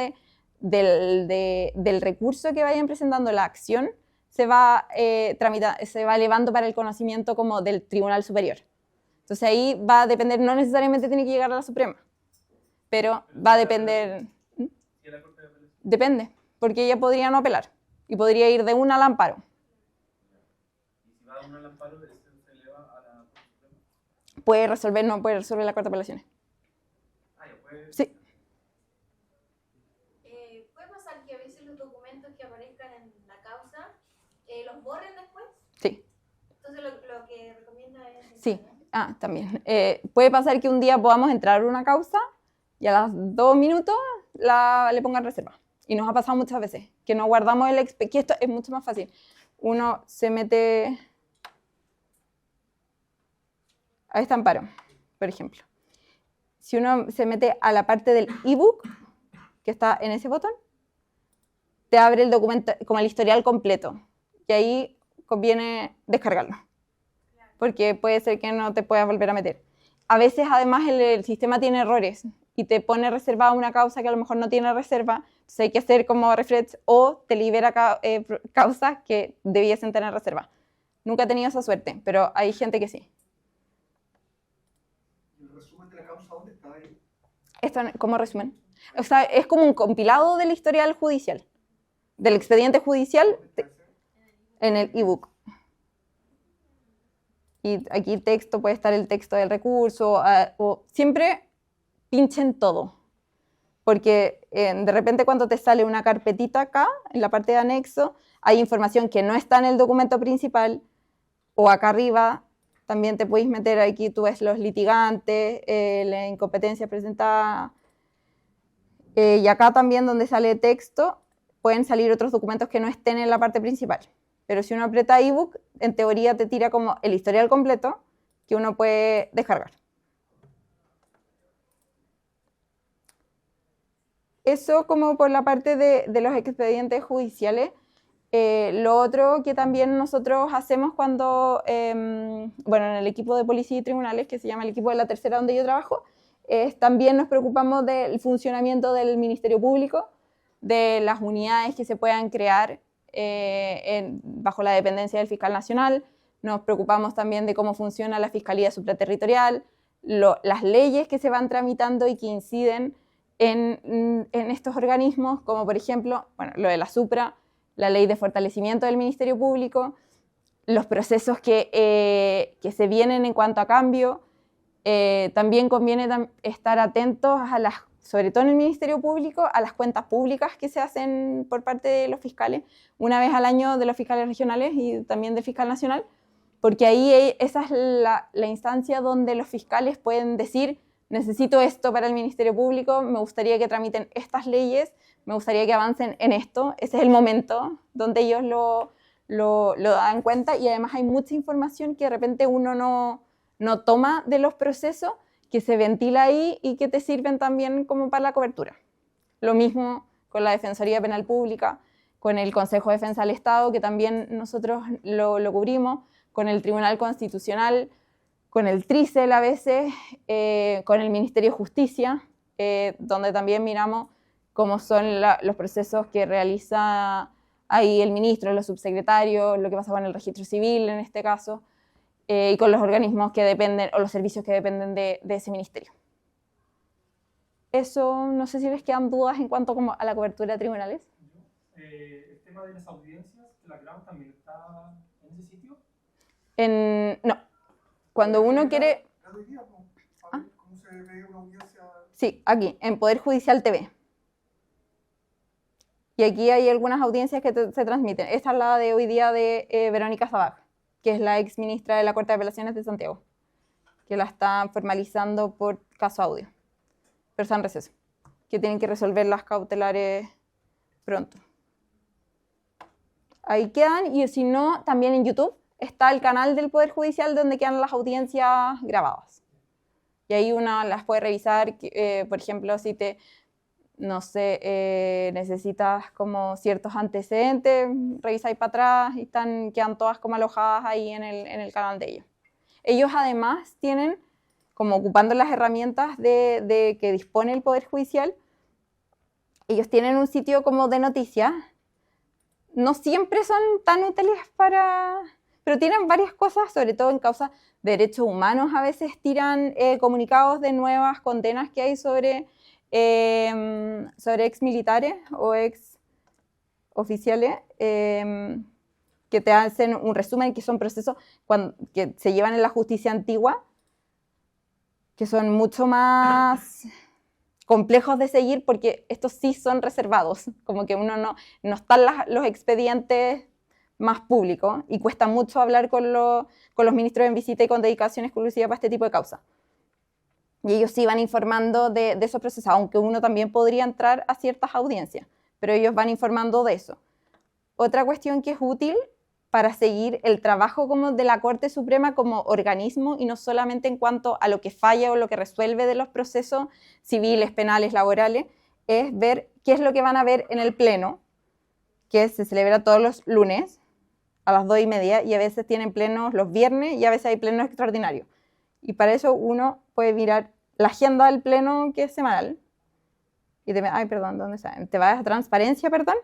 del recurso que vayan presentando la acción, se va elevando para el conocimiento como del Tribunal Superior. Entonces ahí va a depender, no necesariamente tiene que llegar a la Suprema, pero va a depender. Depende, porque ella podría no apelar y podría ir de una al amparo. ¿Y si va de una al amparo, se eleva a la Corte Suprema? No puede resolver la Corte de Apelaciones. Ah, ya puede. Sí. ¿Puede pasar que a veces los documentos que aparezcan en la causa los borren después? Sí. Entonces lo que recomienda es... Sí. También. Puede pasar que un día podamos entrar a una causa y a los 2 minutos le pongan reserva. Y nos ha pasado muchas veces, que no guardamos que esto es mucho más fácil. Uno se mete a este amparo, por ejemplo. Si uno se mete a la parte del ebook, que está en ese botón, te abre el documento como el historial completo. Y ahí conviene descargarlo, porque puede ser que no te puedas volver a meter. A veces, además, el sistema tiene errores y te pone reservada una causa que a lo mejor no tiene reserva, entonces hay que hacer como refresh o te libera causas que debiesen tener reserva. Nunca he tenido esa suerte, pero hay gente que sí. ¿El resumen de la causa dónde está ahí? Esto como resumen. O sea, es como un compilado del historial judicial, del expediente judicial en el ebook. Y aquí texto, puede estar el texto del recurso, o siempre pinchen todo, porque de repente cuando te sale una carpetita acá, en la parte de anexo, hay información que no está en el documento principal, o acá arriba también te podéis meter, aquí tú ves los litigantes, la incompetencia presentada, y acá también donde sale texto, pueden salir otros documentos que no estén en la parte principal. Pero si uno aprieta ebook, en teoría te tira como el historial completo que uno puede descargar. Eso como por la parte de los expedientes judiciales. Lo otro que también nosotros hacemos cuando, en el equipo de policía y tribunales, que se llama el equipo de la tercera donde yo trabajo, también nos preocupamos del funcionamiento del Ministerio Público, de las unidades que se puedan crear bajo la dependencia del fiscal nacional. Nos preocupamos también de cómo funciona la Fiscalía Supraterritorial, las leyes que se van tramitando y que inciden en estos organismos, como por ejemplo, lo de la Supra, la ley de fortalecimiento del Ministerio Público, los procesos que se vienen en cuanto a cambio. También conviene estar atentos sobre todo en el Ministerio Público, a las cuentas públicas que se hacen por parte de los fiscales, una vez al año de los fiscales regionales y también del fiscal nacional, porque ahí esa es la instancia donde los fiscales pueden decir: necesito esto para el Ministerio Público, me gustaría que tramiten estas leyes, me gustaría que avancen en esto. Ese es el momento donde ellos lo dan cuenta, y además hay mucha información que de repente uno no toma de los procesos, que se ventila ahí y que te sirven también como para la cobertura. Lo mismo con la Defensoría Penal Pública, con el Consejo de Defensa del Estado, que también nosotros lo cubrimos, con el Tribunal Constitucional, con el TRICEL a veces, con el Ministerio de Justicia, donde también miramos cómo son los procesos que realiza ahí el ministro, los subsecretarios, lo que pasa con el registro civil en este caso, y con los organismos que dependen, o los servicios que dependen de ese ministerio. Eso, no sé si les quedan dudas en cuanto como a la cobertura de tribunales. El tema de las audiencias, ¿la grabamos también está en ese sitio? No, cuando uno quiere... ¿Cómo se ve una audiencia? Sí, aquí, en Poder Judicial TV. Y aquí hay algunas audiencias que se transmiten. Esta es la de hoy día de Verónica Sabag, que es la ex ministra de la Corte de Apelaciones de Santiago, que la están formalizando por caso audio. Pero está en receso, que tienen que resolver las cautelares pronto. Ahí quedan, y si no, también en YouTube está el canal del Poder Judicial donde quedan las audiencias grabadas. Y ahí una las puede revisar, por ejemplo, si te, no sé, necesitas como ciertos antecedentes, revisáis para atrás y quedan todas como alojadas ahí en el canal de ellos. Ellos además tienen, como ocupando las herramientas de que dispone el Poder Judicial, ellos tienen un sitio como de noticias. No siempre son tan útiles pero tienen varias cosas, sobre todo en causa de derechos humanos. A veces tiran comunicados de nuevas condenas que hay sobre ex militares o ex oficiales, que te hacen un resumen, que son procesos que se llevan en la justicia antigua, que son mucho más complejos de seguir porque estos sí son reservados, como que uno no están los expedientes más públicos y cuesta mucho hablar con los ministros en visita y con dedicación exclusiva para este tipo de causas. Y ellos sí van informando de esos procesos, aunque uno también podría entrar a ciertas audiencias, pero ellos van informando de eso. Otra cuestión que es útil para seguir el trabajo como de la Corte Suprema como organismo y no solamente en cuanto a lo que falla o lo que resuelve de los procesos civiles, penales, laborales, es ver qué es lo que van a ver en el Pleno, que se celebra todos los lunes a las 2:30 y a veces tienen plenos los viernes y a veces hay plenos extraordinarios. Y para eso uno puede mirar la agenda del Pleno, que es semanal, y ¿dónde está? Te vas a transparencia, perdón,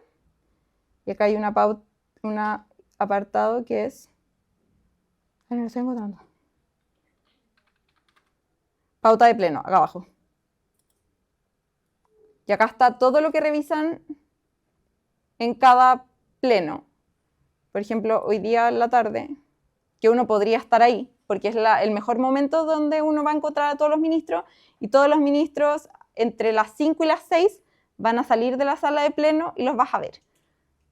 y acá hay un apartado que es, no lo estoy encontrando, pauta de Pleno, acá abajo. Y acá está todo lo que revisan en cada pleno. Por ejemplo, hoy día en la tarde, que uno podría estar ahí, porque es el mejor momento donde uno va a encontrar a todos los ministros, y todos los ministros entre las 5 y las 6 van a salir de la sala de pleno y los vas a ver.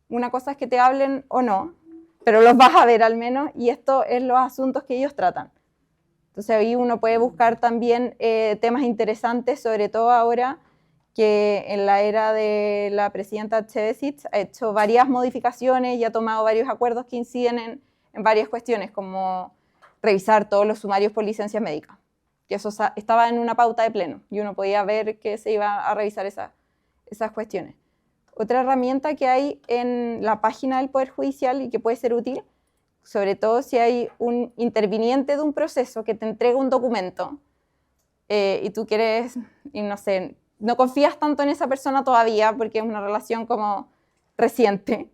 Una cosa es que te hablen o no, pero los vas a ver al menos, y esto es los asuntos que ellos tratan. Entonces ahí uno puede buscar también temas interesantes, sobre todo ahora que en la era de la presidenta Chevesic ha hecho varias modificaciones y ha tomado varios acuerdos que inciden en varias cuestiones, como revisar todos los sumarios por licencias médicas, que eso estaba en una pauta de pleno y uno podía ver que se iba a revisar esas cuestiones. Otra herramienta que hay en la página del Poder Judicial y que puede ser útil, sobre todo si hay un interviniente de un proceso que te entrega un documento y tú quieres, y no sé, no confías tanto en esa persona todavía porque es una relación como reciente,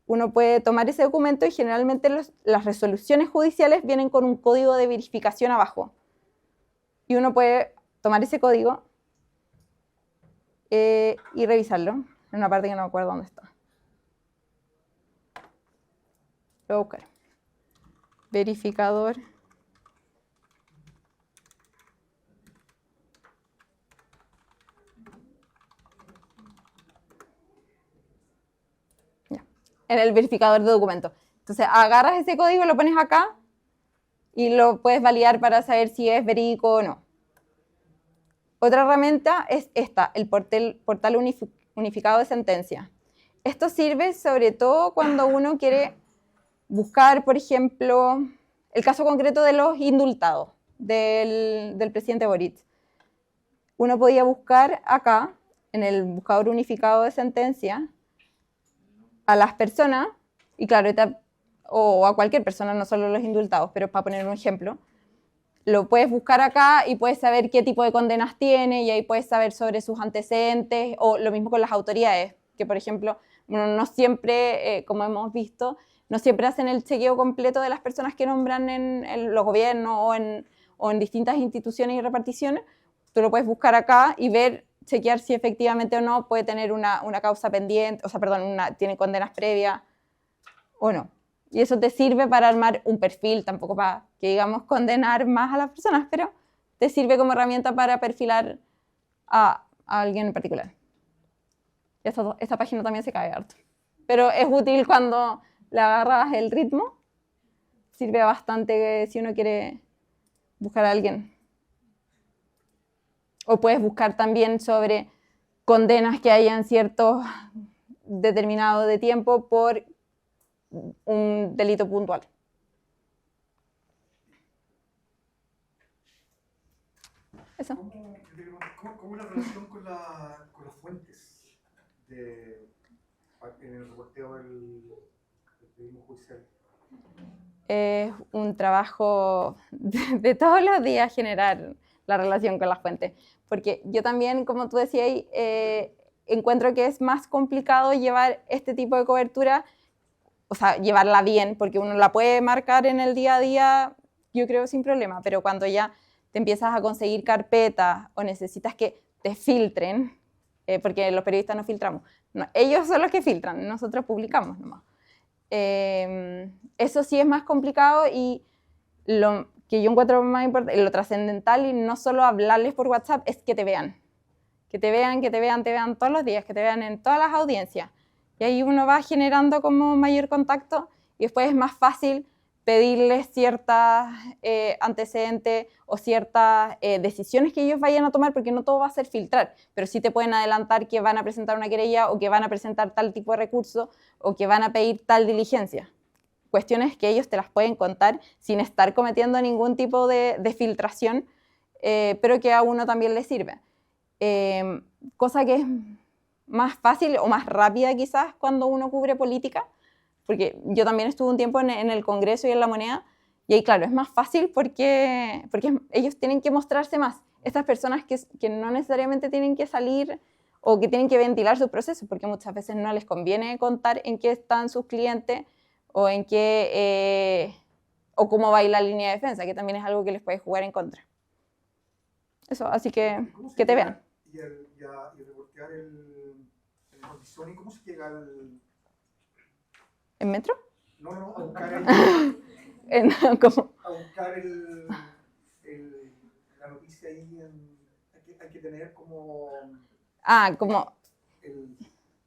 uno puede tomar ese documento y generalmente las resoluciones judiciales vienen con un código de verificación abajo. Y uno puede tomar ese código y revisarlo en una parte que no me acuerdo dónde está. Lo voy a buscar. Verificador. En el verificador de documentos. Entonces agarras ese código, lo pones acá y lo puedes validar para saber si es verídico o no. Otra herramienta es esta, el portal unificado de sentencia. Esto sirve sobre todo cuando uno quiere buscar, por ejemplo, el caso concreto de los indultados del presidente Boric. Uno podía buscar acá, en el buscador unificado de sentencia, a las personas, y claro, o a cualquier persona, no solo los indultados, pero para poner un ejemplo, lo puedes buscar acá y puedes saber qué tipo de condenas tiene y ahí puedes saber sobre sus antecedentes, o lo mismo con las autoridades, que por ejemplo, bueno, no siempre, como hemos visto, no siempre hacen el chequeo completo de las personas que nombran en los gobiernos o en distintas instituciones y reparticiones. Tú lo puedes buscar acá y ver, chequear si efectivamente o no puede tener una causa pendiente, o sea, perdón, tiene condenas previas o no. Y eso te sirve para armar un perfil, tampoco para que, digamos, condenar más a las personas, pero te sirve como herramienta para perfilar a alguien en particular. Esta página también se cae harto. Pero es útil cuando le agarras el ritmo. Sirve bastante si uno quiere buscar a alguien. O puedes buscar también sobre condenas que hayan cierto determinado de tiempo por un delito puntual. Eso. ¿Cómo es la relación con las fuentes en el reporteo del periodismo judicial? Es un trabajo de todos los días generar la relación con las fuentes. Porque yo también, como tú decías, encuentro que es más complicado llevar este tipo de cobertura, o sea, llevarla bien, porque uno la puede marcar en el día a día, yo creo, sin problema, pero cuando ya te empiezas a conseguir carpetas o necesitas que te filtren, porque los periodistas no filtramos, no, ellos son los que filtran, nosotros publicamos nomás. Eso sí es más complicado y lo que yo encuentro más importante, lo trascendental y no solo hablarles por WhatsApp, es que te vean. Que te vean todos los días, que te vean en todas las audiencias. Y ahí uno va generando como mayor contacto y después es más fácil pedirles ciertas antecedentes o ciertas decisiones que ellos vayan a tomar, porque no todo va a ser filtrar, pero sí te pueden adelantar que van a presentar una querella o que van a presentar tal tipo de recurso o que van a pedir tal diligencia. Cuestiones que ellos te las pueden contar sin estar cometiendo ningún tipo de filtración, pero que a uno también le sirve. Cosa que es más fácil o más rápida quizás cuando uno cubre política, porque yo también estuve un tiempo en el Congreso y en La Moneda, y ahí claro, es más fácil porque ellos tienen que mostrarse más. Estas personas que no necesariamente tienen que salir o que tienen que ventilar sus procesos, porque muchas veces no les conviene contar en qué están sus clientes o en qué, o cómo va a ir la línea de defensa, que también es algo que les puede jugar en contra. Eso, así que te vean. Y reportear el condición, ¿y cómo se llega al...? ¿En metro? No, a buscar el... ¿Cómo? A buscar la noticia ahí, hay que tener como...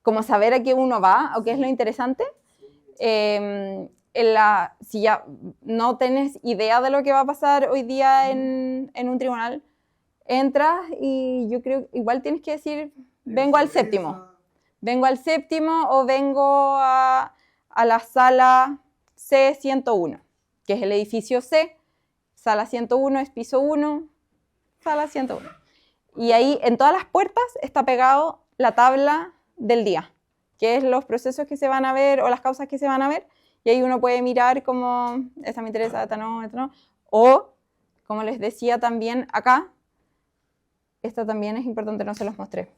como saber a qué uno va o qué es lo interesante. Si ya no tienes idea de lo que va a pasar hoy día en un tribunal, entras y yo creo que igual tienes que decir, vengo al séptimo o vengo a la sala C101, que es el edificio C, sala 101 es piso 1, sala 101. Y ahí en todas las puertas está pegado la tabla del día, que es los procesos que se van a ver o las causas que se van a ver, y ahí uno puede mirar como, esta me interesa, esta no, o, como les decía también acá, esta también es importante, no se los mostré.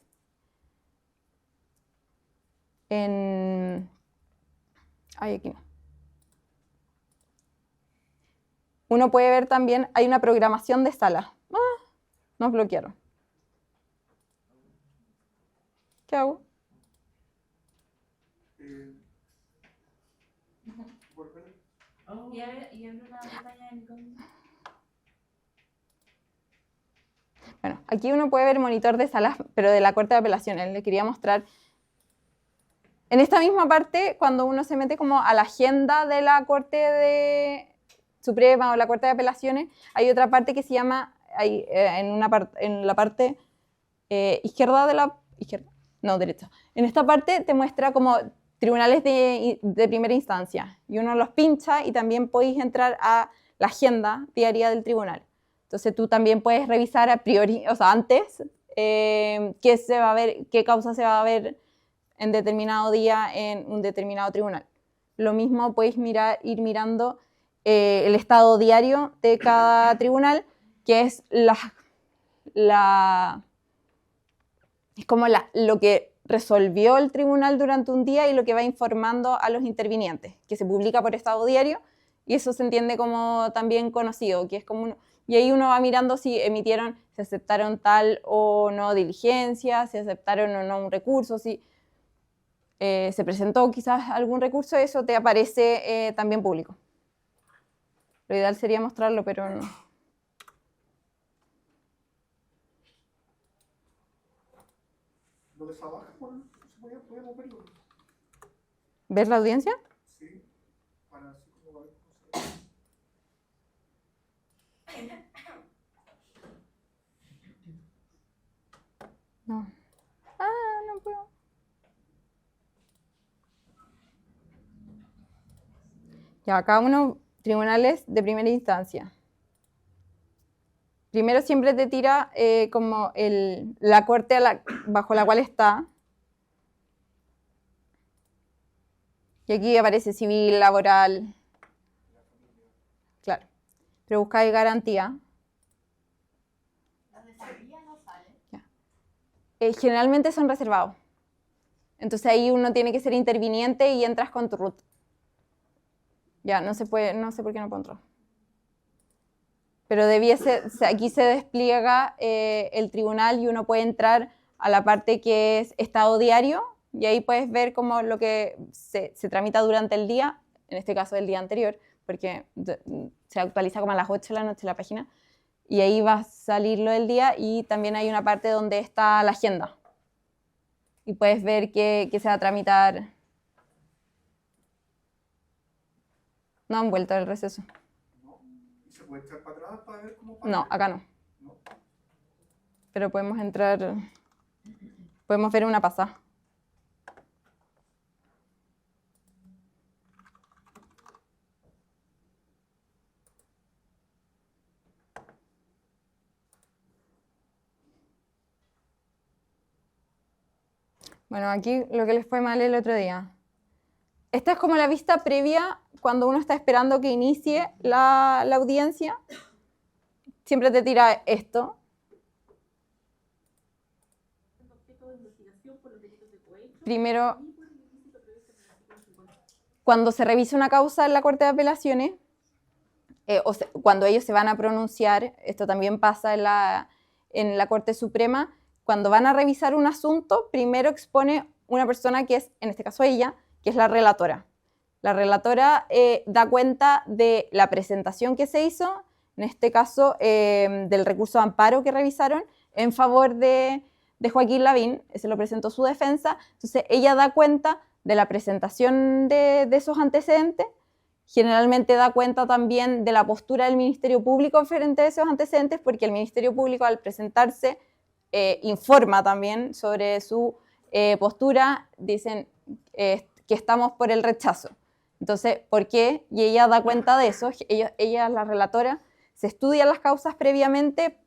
Aquí no. Uno puede ver también, hay una programación de salas. Nos bloquearon. ¿Qué hago? Y abre una pantalla en Chrome. Bueno, aquí uno puede ver monitor de salas, pero de la Corte de Apelaciones. Les quería mostrar. En esta misma parte, cuando uno se mete como a la agenda de la Corte Suprema o la Corte de Apelaciones, hay otra parte que se llama, en la parte izquierda de la... ¿Izquierda? No, derecha. En esta parte te muestra como tribunales de primera instancia. Y uno los pincha y también podéis entrar a la agenda diaria del tribunal. Entonces tú también puedes revisar a priori, o sea, antes, qué se va a ver, qué causa se va a ver en determinado día en un determinado tribunal. Lo mismo podéis ir mirando el estado diario de cada tribunal, que es es como lo que resolvió el tribunal durante un día y lo que va informando a los intervinientes, que se publica por estado diario, y eso se entiende como también conocido, que es como y ahí uno va mirando si se aceptaron tal o no diligencia, si aceptaron o no un recurso, si se presentó quizás algún recurso, eso te aparece también público. Lo ideal sería mostrarlo, pero no. ¿Lo de abajo? ¿Podemos verlo? ¿Ves la audiencia? Sí, para así como ver cómo se ve. No. No puedo. Ya, cada uno, tribunales de primera instancia. Primero siempre te tira como la corte bajo la cual está. Y aquí aparece civil, laboral. Claro. Pero buscáis garantía. Generalmente son reservados. Entonces ahí uno tiene que ser interviniente y entras con tu root. Ya, no se puede, no sé por qué no puedo entrar. Pero aquí se despliega el tribunal y uno puede entrar a la parte que es estado diario y ahí puedes ver como lo que se tramita durante el día, en este caso el día anterior, porque se actualiza como a las 8 de la noche la página. Y ahí va a salir lo del día y también hay una parte donde está la agenda. Y puedes ver qué se va a tramitar. No han vuelto al receso. ¿No? ¿Y se puede echar para atrás para ver cómo pasa? No, acá no. ¿No? Pero podemos entrar, podemos ver una pasada. Bueno, aquí lo que les fue mal el otro día. Esta es como la vista previa cuando uno está esperando que inicie la audiencia. Siempre te tira esto. Primero, cuando se revisa una causa en la Corte de Apelaciones, cuando ellos se van a pronunciar, esto también pasa en la Corte Suprema, cuando van a revisar un asunto, primero expone una persona que es, en este caso ella, que es la relatora. La relatora da cuenta de la presentación que se hizo, en este caso del recurso de amparo que revisaron en favor de Joaquín Lavín, se lo presentó su defensa, entonces ella da cuenta de la presentación de esos antecedentes, generalmente da cuenta también de la postura del Ministerio Público frente a esos antecedentes, porque el Ministerio Público al presentarse informa también sobre su postura, dicen que estamos por el rechazo. Entonces, ¿por qué? Y ella da cuenta de eso, ella la relatora, se estudia las causas previamente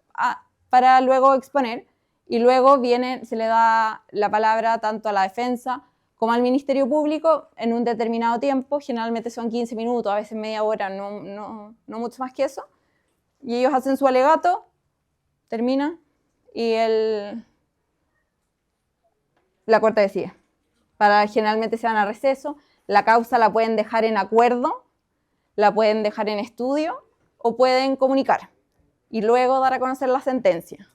para luego exponer, y luego se le da la palabra tanto a la defensa como al Ministerio Público en un determinado tiempo, generalmente son 15 minutos, a veces media hora, no mucho más que eso, y ellos hacen su alegato, termina, y la Corte decide. Generalmente se van a receso, la causa la pueden dejar en acuerdo, la pueden dejar en estudio o pueden comunicar y luego dar a conocer la sentencia.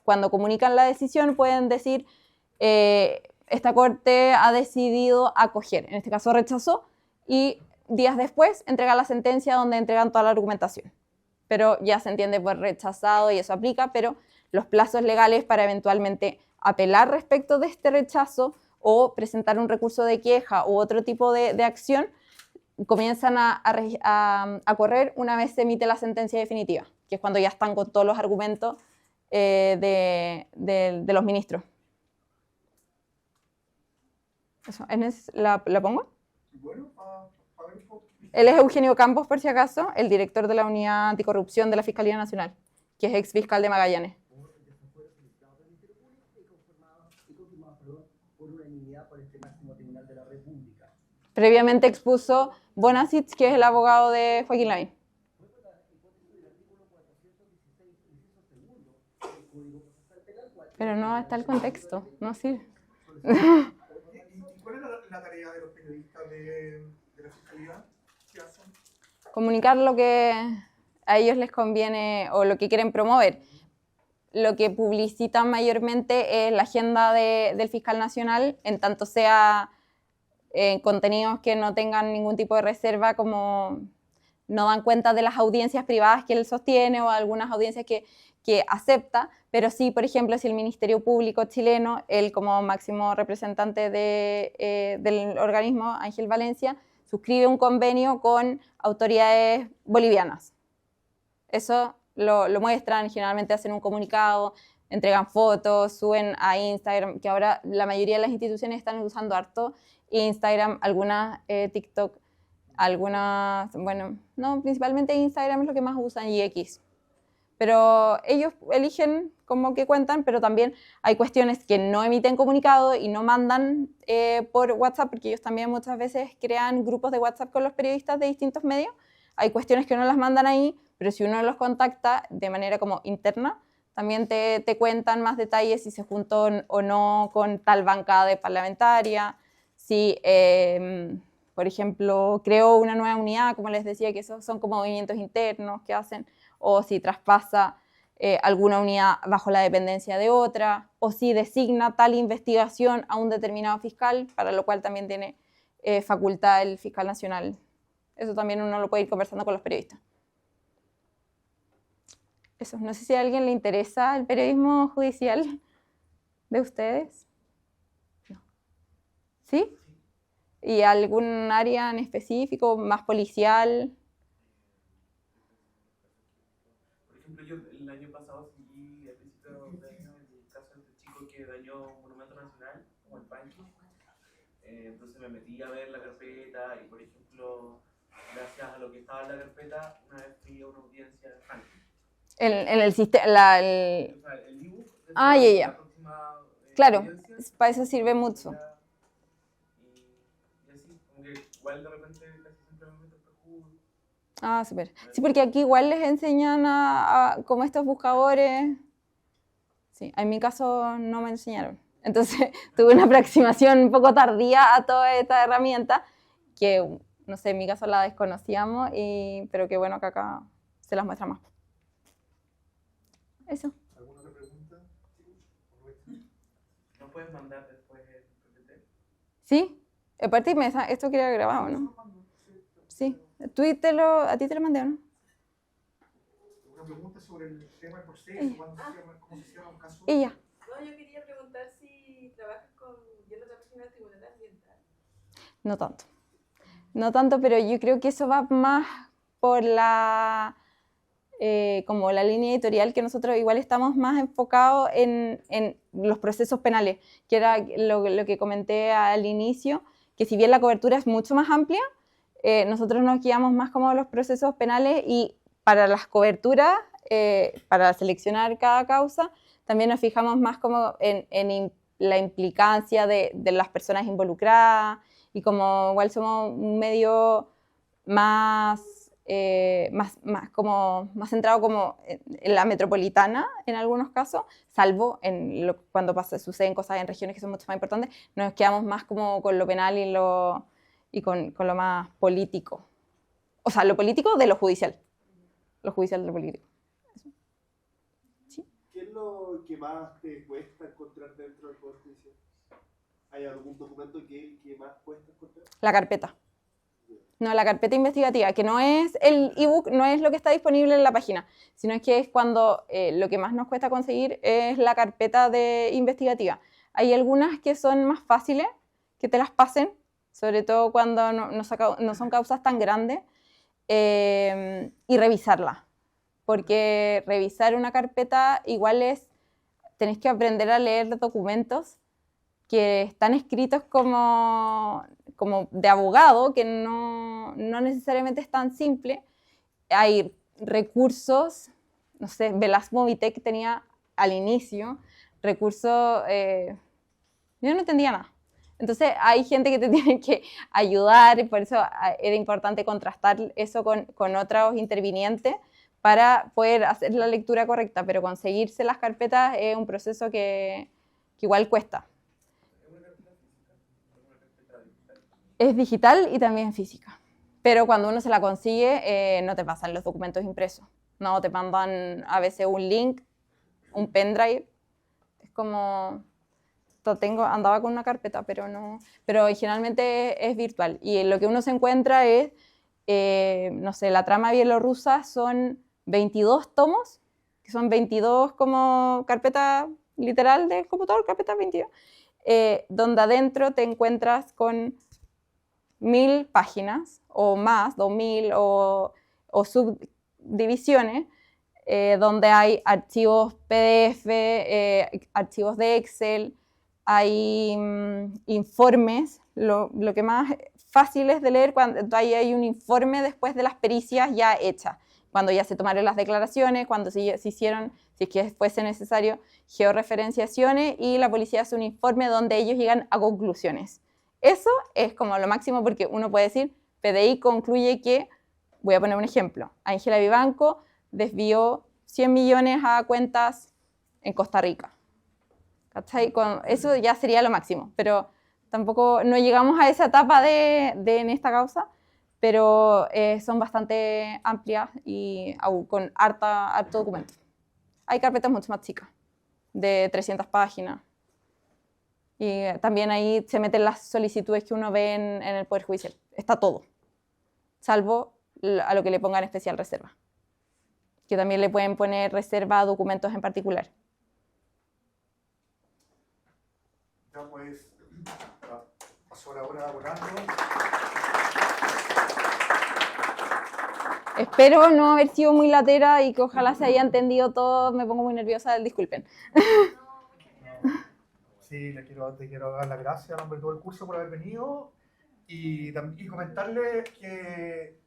Cuando comunican la decisión, pueden decir, esta Corte ha decidido acoger, en este caso rechazó, y días después entregan la sentencia donde entregan toda la argumentación. Pero ya se entiende por rechazado y eso aplica, pero los plazos legales para eventualmente apelar respecto de este rechazo o presentar un recurso de queja u otro tipo de acción comienzan a correr una vez se emite la sentencia definitiva, que es cuando ya están con todos los argumentos de los ministros. Eso, ¿la pongo? Bueno, para ver un poco. Él es Eugenio Campos, por si acaso, el director de la Unidad Anticorrupción de la Fiscalía Nacional, que es ex fiscal de Magallanes. Por unanimidad por este máximo tribunal de la República. Previamente expuso Bonasitz, que es el abogado de Joaquín Lavín. Pero no está el contexto, no sirve. ¿Y cuál es la tarea de los periodistas de la Fiscalía? ¿Qué hacen? Comunicar lo que a ellos les conviene o lo que quieren promover. Lo que publicitan mayormente es la agenda del fiscal nacional, en tanto sea contenidos que no tengan ningún tipo de reserva, como no dan cuenta de las audiencias privadas que él sostiene o algunas audiencias que acepta, pero sí, por ejemplo, si el Ministerio Público chileno, él como máximo representante del organismo, Ángel Valencia, suscribe un convenio con autoridades bolivianas. Eso lo muestran, generalmente hacen un comunicado, entregan fotos, suben a Instagram, que ahora la mayoría de las instituciones están usando harto Instagram, algunas TikTok, algunas, bueno, no, principalmente Instagram es lo que más usan y X. Pero ellos eligen como que cuentan, pero también hay cuestiones que no emiten comunicado y no mandan por WhatsApp, porque ellos también muchas veces crean grupos de WhatsApp con los periodistas de distintos medios. Hay cuestiones que no las mandan ahí, pero si uno los contacta de manera como interna, también te cuentan más detalles si se juntó o no con tal bancada de parlamentaria, si, por ejemplo, creó una nueva unidad, como les decía, que esos son como movimientos internos que hacen, o si traspasa alguna unidad bajo la dependencia de otra, o si designa tal investigación a un determinado fiscal, para lo cual también tiene facultad el fiscal nacional. Eso también uno lo puede ir conversando con los periodistas. Eso, no sé si a alguien le interesa el periodismo judicial de ustedes. No. ¿Sí? ¿Y algún área en específico, más policial? Por ejemplo, yo el año pasado seguí al principio de año el caso de este chico que dañó un monumento nacional, como el Pancho. Entonces me metí a ver la carpeta y, por ejemplo, gracias a lo que estaba en la carpeta, una vez fui a una audiencia de Franklin. En el sistema, el ebook. Ah, ya. Claro, audiencia, para eso sirve mucho. Y así, como que igual de repente casi siempre me meto por Google. Ah, súper. Sí, porque aquí igual les enseñan como estos buscadores. Sí, en mi caso no me enseñaron. Entonces tuve una aproximación un poco tardía a toda esta herramienta que, no sé, en mi caso la desconocíamos, pero que bueno que acá se las muestra más. Eso. ¿Alguna otra pregunta? ¿No puedes mandar después el PPT? ¿Sí? Aparte, esto quería grabado, ¿no? Sí. ¿A ti te lo mandé, no? ¿Alguna pregunta sobre el tema del proceso? ¿Cómo se cierra un caso? Ella. No, yo quería preguntar si trabajas yendo a la página del Tribunal Ambiental. No tanto. No tanto, pero yo creo que eso va más por como la línea editorial, que nosotros igual estamos más enfocados en los procesos penales, que era lo que comenté al inicio, que si bien la cobertura es mucho más amplia, nosotros nos guiamos más como los procesos penales y para las coberturas, para seleccionar cada causa, también nos fijamos más como en la implicancia de las personas involucradas y como igual somos un medio más centrado como en la metropolitana en algunos casos, salvo cuando suceden cosas en regiones que son mucho más importantes, nos quedamos más como con lo penal y con lo más político. O sea, lo político de lo judicial. Lo judicial de lo político. Eso. ¿Sí? ¿Qué es lo que más te cuesta encontrar dentro del Poder Judicial? ¿Hay algún documento que más cuesta encontrar? La carpeta. No, la carpeta investigativa, que no es el ebook, no es lo que está disponible en la página, sino que es cuando lo que más nos cuesta conseguir es la carpeta investigativa. Hay algunas que son más fáciles que te las pasen, sobre todo cuando no son causas tan grandes, y revisarla. Porque revisar una carpeta igual tenés que aprender a leer documentos que están escritos como de abogado, que no necesariamente es tan simple. Hay recursos, no sé, Velasco Movitec tenía al inicio recursos, yo no entendía nada. Entonces hay gente que te tiene que ayudar, y por eso era importante contrastar eso con otros intervinientes para poder hacer la lectura correcta, pero conseguirse las carpetas es un proceso que igual cuesta. Es digital y también física, pero cuando uno se la consigue no te pasan los documentos impresos, no, te mandan a veces un link, un pendrive, es como... andaba con una carpeta, pero originalmente es virtual. Y lo que uno se encuentra es, no sé, la trama bielorrusa son 22 tomos, que son 22 como carpeta literal del computador, carpeta 22, donde adentro te encuentras con 1000 páginas o más, 2000 o subdivisiones, donde hay archivos PDF, archivos de Excel, hay informes, lo que más fácil es de leer cuando hay un informe después de las pericias ya hechas, cuando ya se tomaron las declaraciones, cuando se hicieron, si es que fuese necesario, georreferenciaciones, y la policía hace un informe donde ellos llegan a conclusiones. Eso es como lo máximo, porque uno puede decir, PDI concluye que, voy a poner un ejemplo, Ángela Vivanco desvió 100 millones a cuentas en Costa Rica. ¿Cachai? Eso ya sería lo máximo, pero tampoco no llegamos a esa etapa en esta causa, pero son bastante amplias y con harto documento. Hay carpetas mucho más chicas, de 300 páginas. Y también ahí se meten las solicitudes que uno ve en el Poder Judicial. Está todo, salvo a lo que le pongan especial reserva, que también le pueden poner reserva a documentos en particular. Ya pues, pasó la hora volando. Espero no haber sido muy latera y que ojalá se haya entendido todo. Me pongo muy nerviosa, disculpen. Sí, te quiero dar las gracias a nombre de todo el curso por haber venido y comentarle que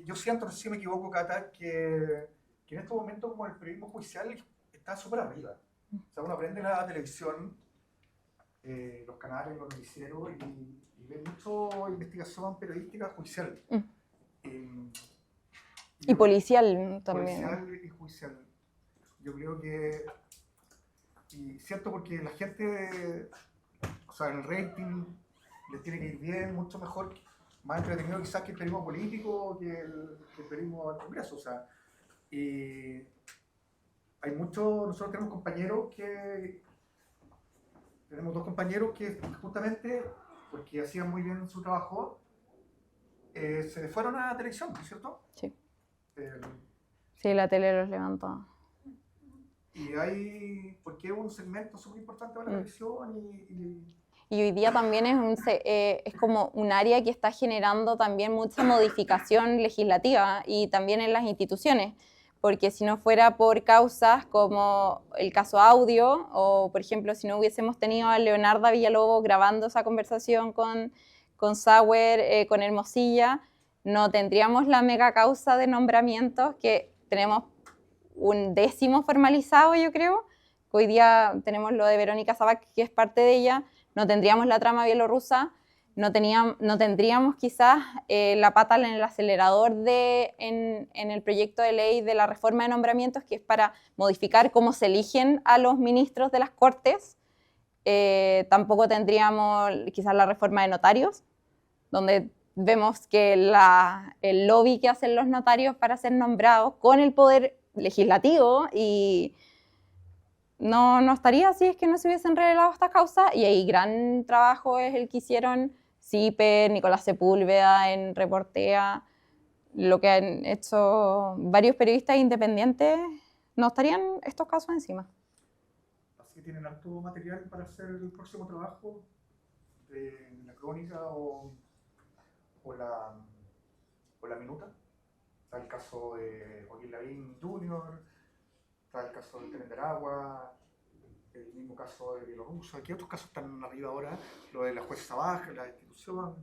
yo siento, no sé si me equivoco, Cata, que en estos momentos como el periodismo judicial está súper arriba. O sea, uno aprende la televisión, los canales, los noticieros y ve mucho investigación periodística judicial. Y policial también. Policial y judicial. Yo creo que... Y cierto, porque la gente, o sea, el rating les tiene que ir bien, mucho mejor, más entretenido quizás que el periodismo político, que el periodismo del Congreso. O sea, y hay nosotros tenemos dos compañeros que justamente, porque hacían muy bien su trabajo, se fueron a la televisión, ¿no es cierto? Sí. Sí, la tele los levantó. Y porque es un segmento súper importante para la televisión y hoy día también es como un área que está generando también mucha modificación legislativa y también en las instituciones, porque si no fuera por causas como el caso audio, o por ejemplo si no hubiésemos tenido a Leonarda Villalobos grabando esa conversación con Sauer, con Hermosilla, no tendríamos la mega causa de nombramientos que tenemos un 10º formalizado, yo creo. Hoy día tenemos lo de Verónica Sabac, que es parte de ella. No tendríamos la trama bielorrusa, no tendríamos quizás la pata en el acelerador en el proyecto de ley de la reforma de nombramientos, que es para modificar cómo se eligen a los ministros de las Cortes. Tampoco tendríamos quizás la reforma de notarios, donde vemos que el lobby que hacen los notarios para ser nombrados con el poder legislativo y no estaría así es que no se hubiesen revelado estas causas, y ahí gran trabajo es el que hicieron CIPER, Nicolás Sepúlveda en Reportea, lo que han hecho varios periodistas independientes, no estarían estos casos encima. Así que tienen harto material para hacer el próximo trabajo de la crónica o la minuta. Está el caso de Joaquín Lavín Jr., está el caso del Tren de Aragua, el mismo caso de Bielorrusia. ¿Qué otros casos están arriba ahora? Lo de la jueza Baja, la institución.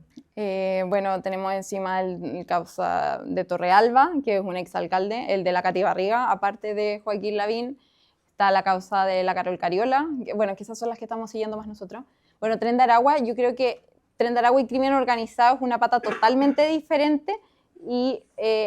Bueno, tenemos encima el caso de Torrealba, que es un exalcalde, el de la Cati Barriga, aparte de Joaquín Lavín. Está la causa de la Carol Cariola, que, bueno, que esas son las que estamos siguiendo más nosotros. Bueno, Tren de Aragua, yo creo que Tren de Aragua y crimen organizado es una pata totalmente diferente y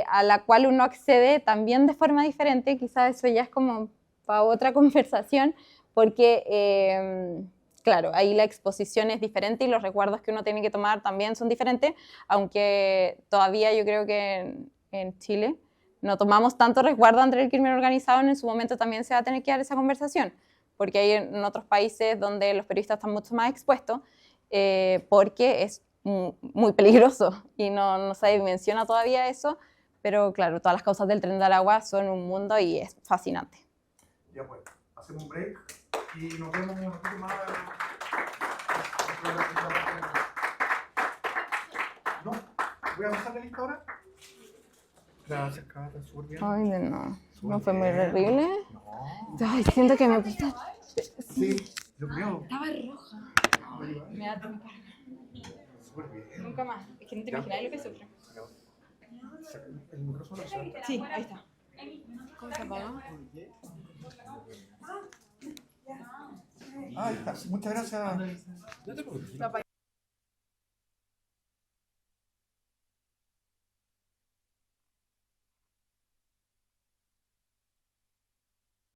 a la cual uno accede también de forma diferente. Quizás eso ya es como para otra conversación, porque, claro, ahí la exposición es diferente y los recuerdos que uno tiene que tomar también son diferentes, aunque todavía yo creo que en Chile no tomamos tanto resguardo ante el crimen organizado, en su momento también se va a tener que dar esa conversación, porque hay en otros países donde los periodistas están mucho más expuestos, porque es muy peligroso y no se menciona todavía eso, pero claro, todas las causas del Tren de Aragua son un mundo y es fascinante. Ya pues, hacemos un break y nos vemos un poquito más. No, voy a pasar la lista ahora. Gracias, Cata, súper bien. Ay, no fue muy horrible. No. Ay, siento que me puse... Sí, yo creo. Estaba roja. Me da tiempo. Súper bien. Nunca más. Es que no te imaginas lo que sufro. El micrófono se... Sí, ahí está. ¿Cómo se apaga? Ah, ahí está. Muchas gracias. Lo apagué.